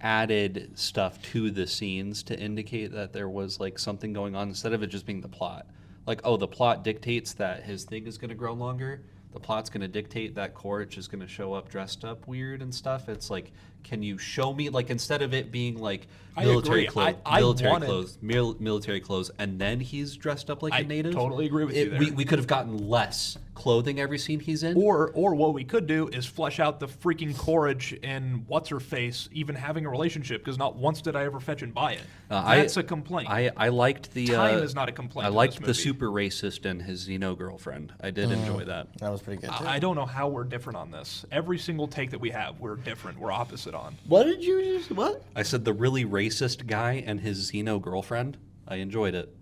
added stuff to the scenes to indicate that there was like something going on instead of it just being the plot. Like, oh, the plot dictates that his thing is going to grow longer. The plot's going to dictate that Quaritch is going to show up dressed up weird and stuff. It's like, can you show me, like, instead of it being like I military agree. clothes, I wanted- military clothes, and then he's dressed up like I a native. totally agree with you there. We could have gotten less clothing every scene he's in. Or what we could do is flesh out the freaking Quaritch and what's her face even having a relationship, because not once did I ever fetch and buy it. That's a complaint. I liked the Time is not a complaint I in liked this the movie. super racist and his Xeno girlfriend. I did enjoy that. That was pretty good. Too. I don't know how we're different on this. Every single take that we have, we're different. We're opposite on. What did you just what? I said the really racist guy and his Xeno girlfriend. I enjoyed it.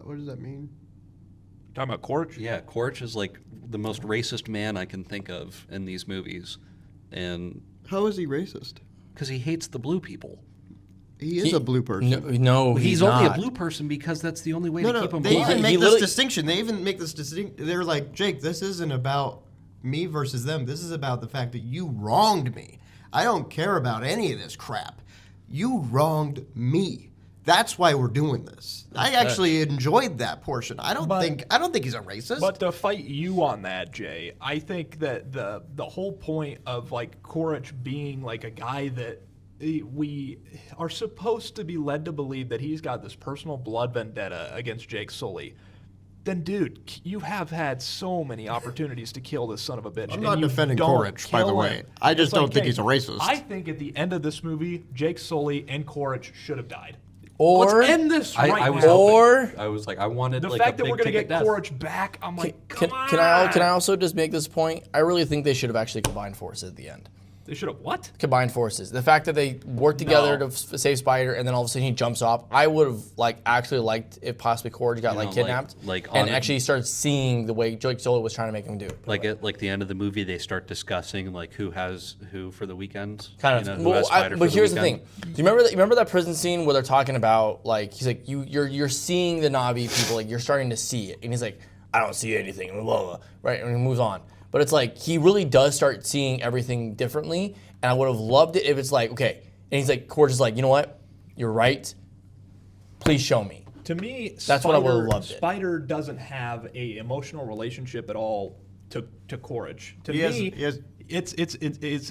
What does that mean? Talking about Corch? Yeah, Corch is like the most racist man I can think of in these movies, and How is he racist? because he hates the blue people. He is a blue person. No, He's not. only a blue person because that's the only way No, to keep him they alive. even make He this literally- distinction. They even make this distinction. They're like, Jake, this isn't about me versus them. This is about the fact that you wronged me. I don't care about any of this crap. You wronged me. That's why we're doing this. I actually enjoyed that portion. I don't think he's a racist. But to fight you on that, Jay, I think that the whole point of like Corich being like a guy that we are supposed to be led to believe that he's got this personal blood vendetta against Jake Sully. Then, dude, you have had so many opportunities to kill this son of a bitch. I'm and not you defending don't Corich, by the kill way. him. I just It's don't like, think hey, he's a racist. I think at the end of this movie, Jake Sully and Corich should have died. Or Let's end this right I was now. hoping. I was like, I wanted The like fact a that we're big going to ticket get death. Corich back, I'm like, come on. can I also just make this point? I really think they should have actually combined forces at the end. They should have what? Combined forces. The fact that they work together No. to save Spider, and then all of a sudden he jumps off. I would have actually liked if possibly Corey got You know, like- kidnapped, like and on- actually started seeing the way Jake Sully was trying to make him do it. Like at like the end of the movie, they start discussing like who has who for the weekends. Kind of. You know, who has Spider But for here's the weekend. thing. Do you remember that prison scene where they're talking about like he's like you're seeing the Navi people, like you're starting to see it, and he's like, I don't see anything, blah, blah, blah, right, and he moves on. But it's like he really does start seeing everything differently, and I would have loved it if it's like, okay, and he's like, Corge is like, you know what, you're right, please show me. To me, That's what I would've loved it. Spider doesn't have a emotional relationship at all to Corich. To me, he has- it's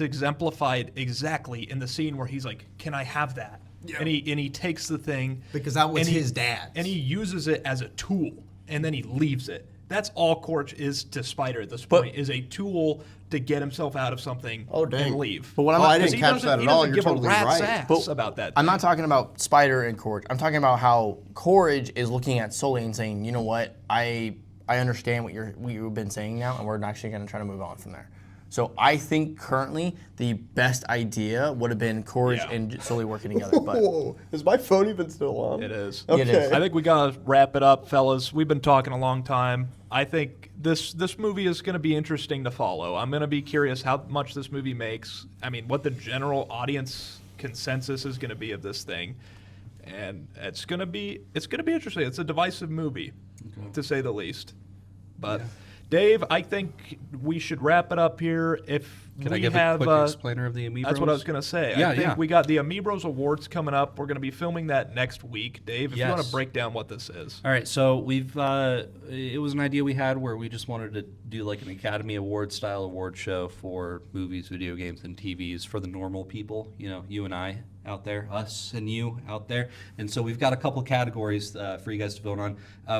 exemplified exactly in the scene where he's like, "Can I have that?" And he takes the thing Because that was and he- his dad's. and he uses it as a tool, and then he leaves it. That's all Corich is to Spider at this point, is a tool to get himself out of something and leave. But what I'm Oh, not- I didn't 'Cause he catch doesn't- that he at all. doesn't You're give a totally rat's right. ass about that. I'm not talking about Spider and Corge. I'm talking about how Corge is looking at Sully and saying, you know what, I understand what you've been saying now, and we're actually going to try to move on from there. So I think currently the best idea would have been Corge and Sully working together. But Whoa, is my phone even still on? It is. Okay. It is. I think we gotta wrap it up, fellas. We've been talking a long time. I think this movie is gonna be interesting to follow. I'm gonna be curious how much this movie makes. I mean, what the general audience consensus is gonna be of this thing, and it's gonna be interesting. It's a divisive movie, to say the least. But Dave, I think we should wrap it up here. If Can we I give have, a quick explainer of the Amiibros? that's what I was going to say. Yeah, I think yeah. we got the Amiibros Awards coming up. We're going to be filming that next week. Dave, if you want Yes. to break down what this is. All right, so we've it was an idea we had where we just wanted to do like an Academy Award style award show for movies, video games, and TVs for the normal people. You know, you and I out there, us and you out there. And so we've got a couple categories for you guys to vote on.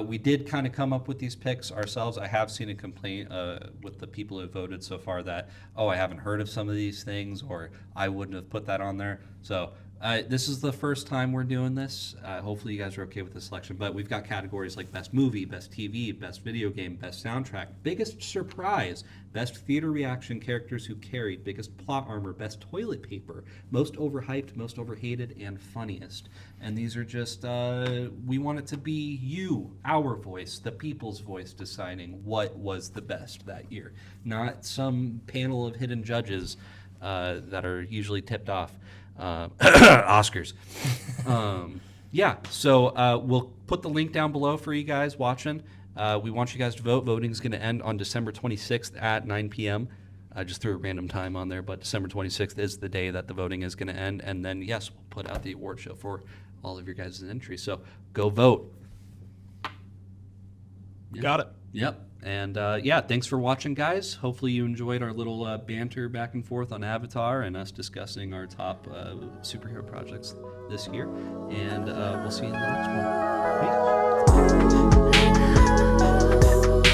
We did kind of come up with these picks ourselves. I have seen a complaint with the people who voted so far that, oh, I haven't heard of some of these things, or I wouldn't have put that on there. So this is the first time we're doing this. Hopefully you guys are okay with the selection. But we've got categories like Best Movie, Best TV, Best Video Game, Best Soundtrack, Biggest Surprise, Best Theater Reaction Characters Who Carried, Biggest Plot Armor, Best Toilet Paper, Most Overhyped, Most Overhated, and Funniest. And these are just, we want it to be you, our voice, the people's voice, deciding what was the best that year. Not some panel of hidden judges that are usually tipped off. Oscars. Yeah, so we'll put the link down below for you guys watching. We want you guys to vote. Voting is going to end on December 26th at 9 p.m. I just threw a random time on there, but December 26th is the day that the voting is going to end. And then, yes, we'll put out the award show for all of your guys' entries. So go vote. Got it. Yep. And yeah, thanks for watching, guys. Hopefully you enjoyed our little banter back and forth on Avatar and us discussing our top superhero projects this year. And we'll see you in the next one.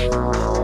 Peace.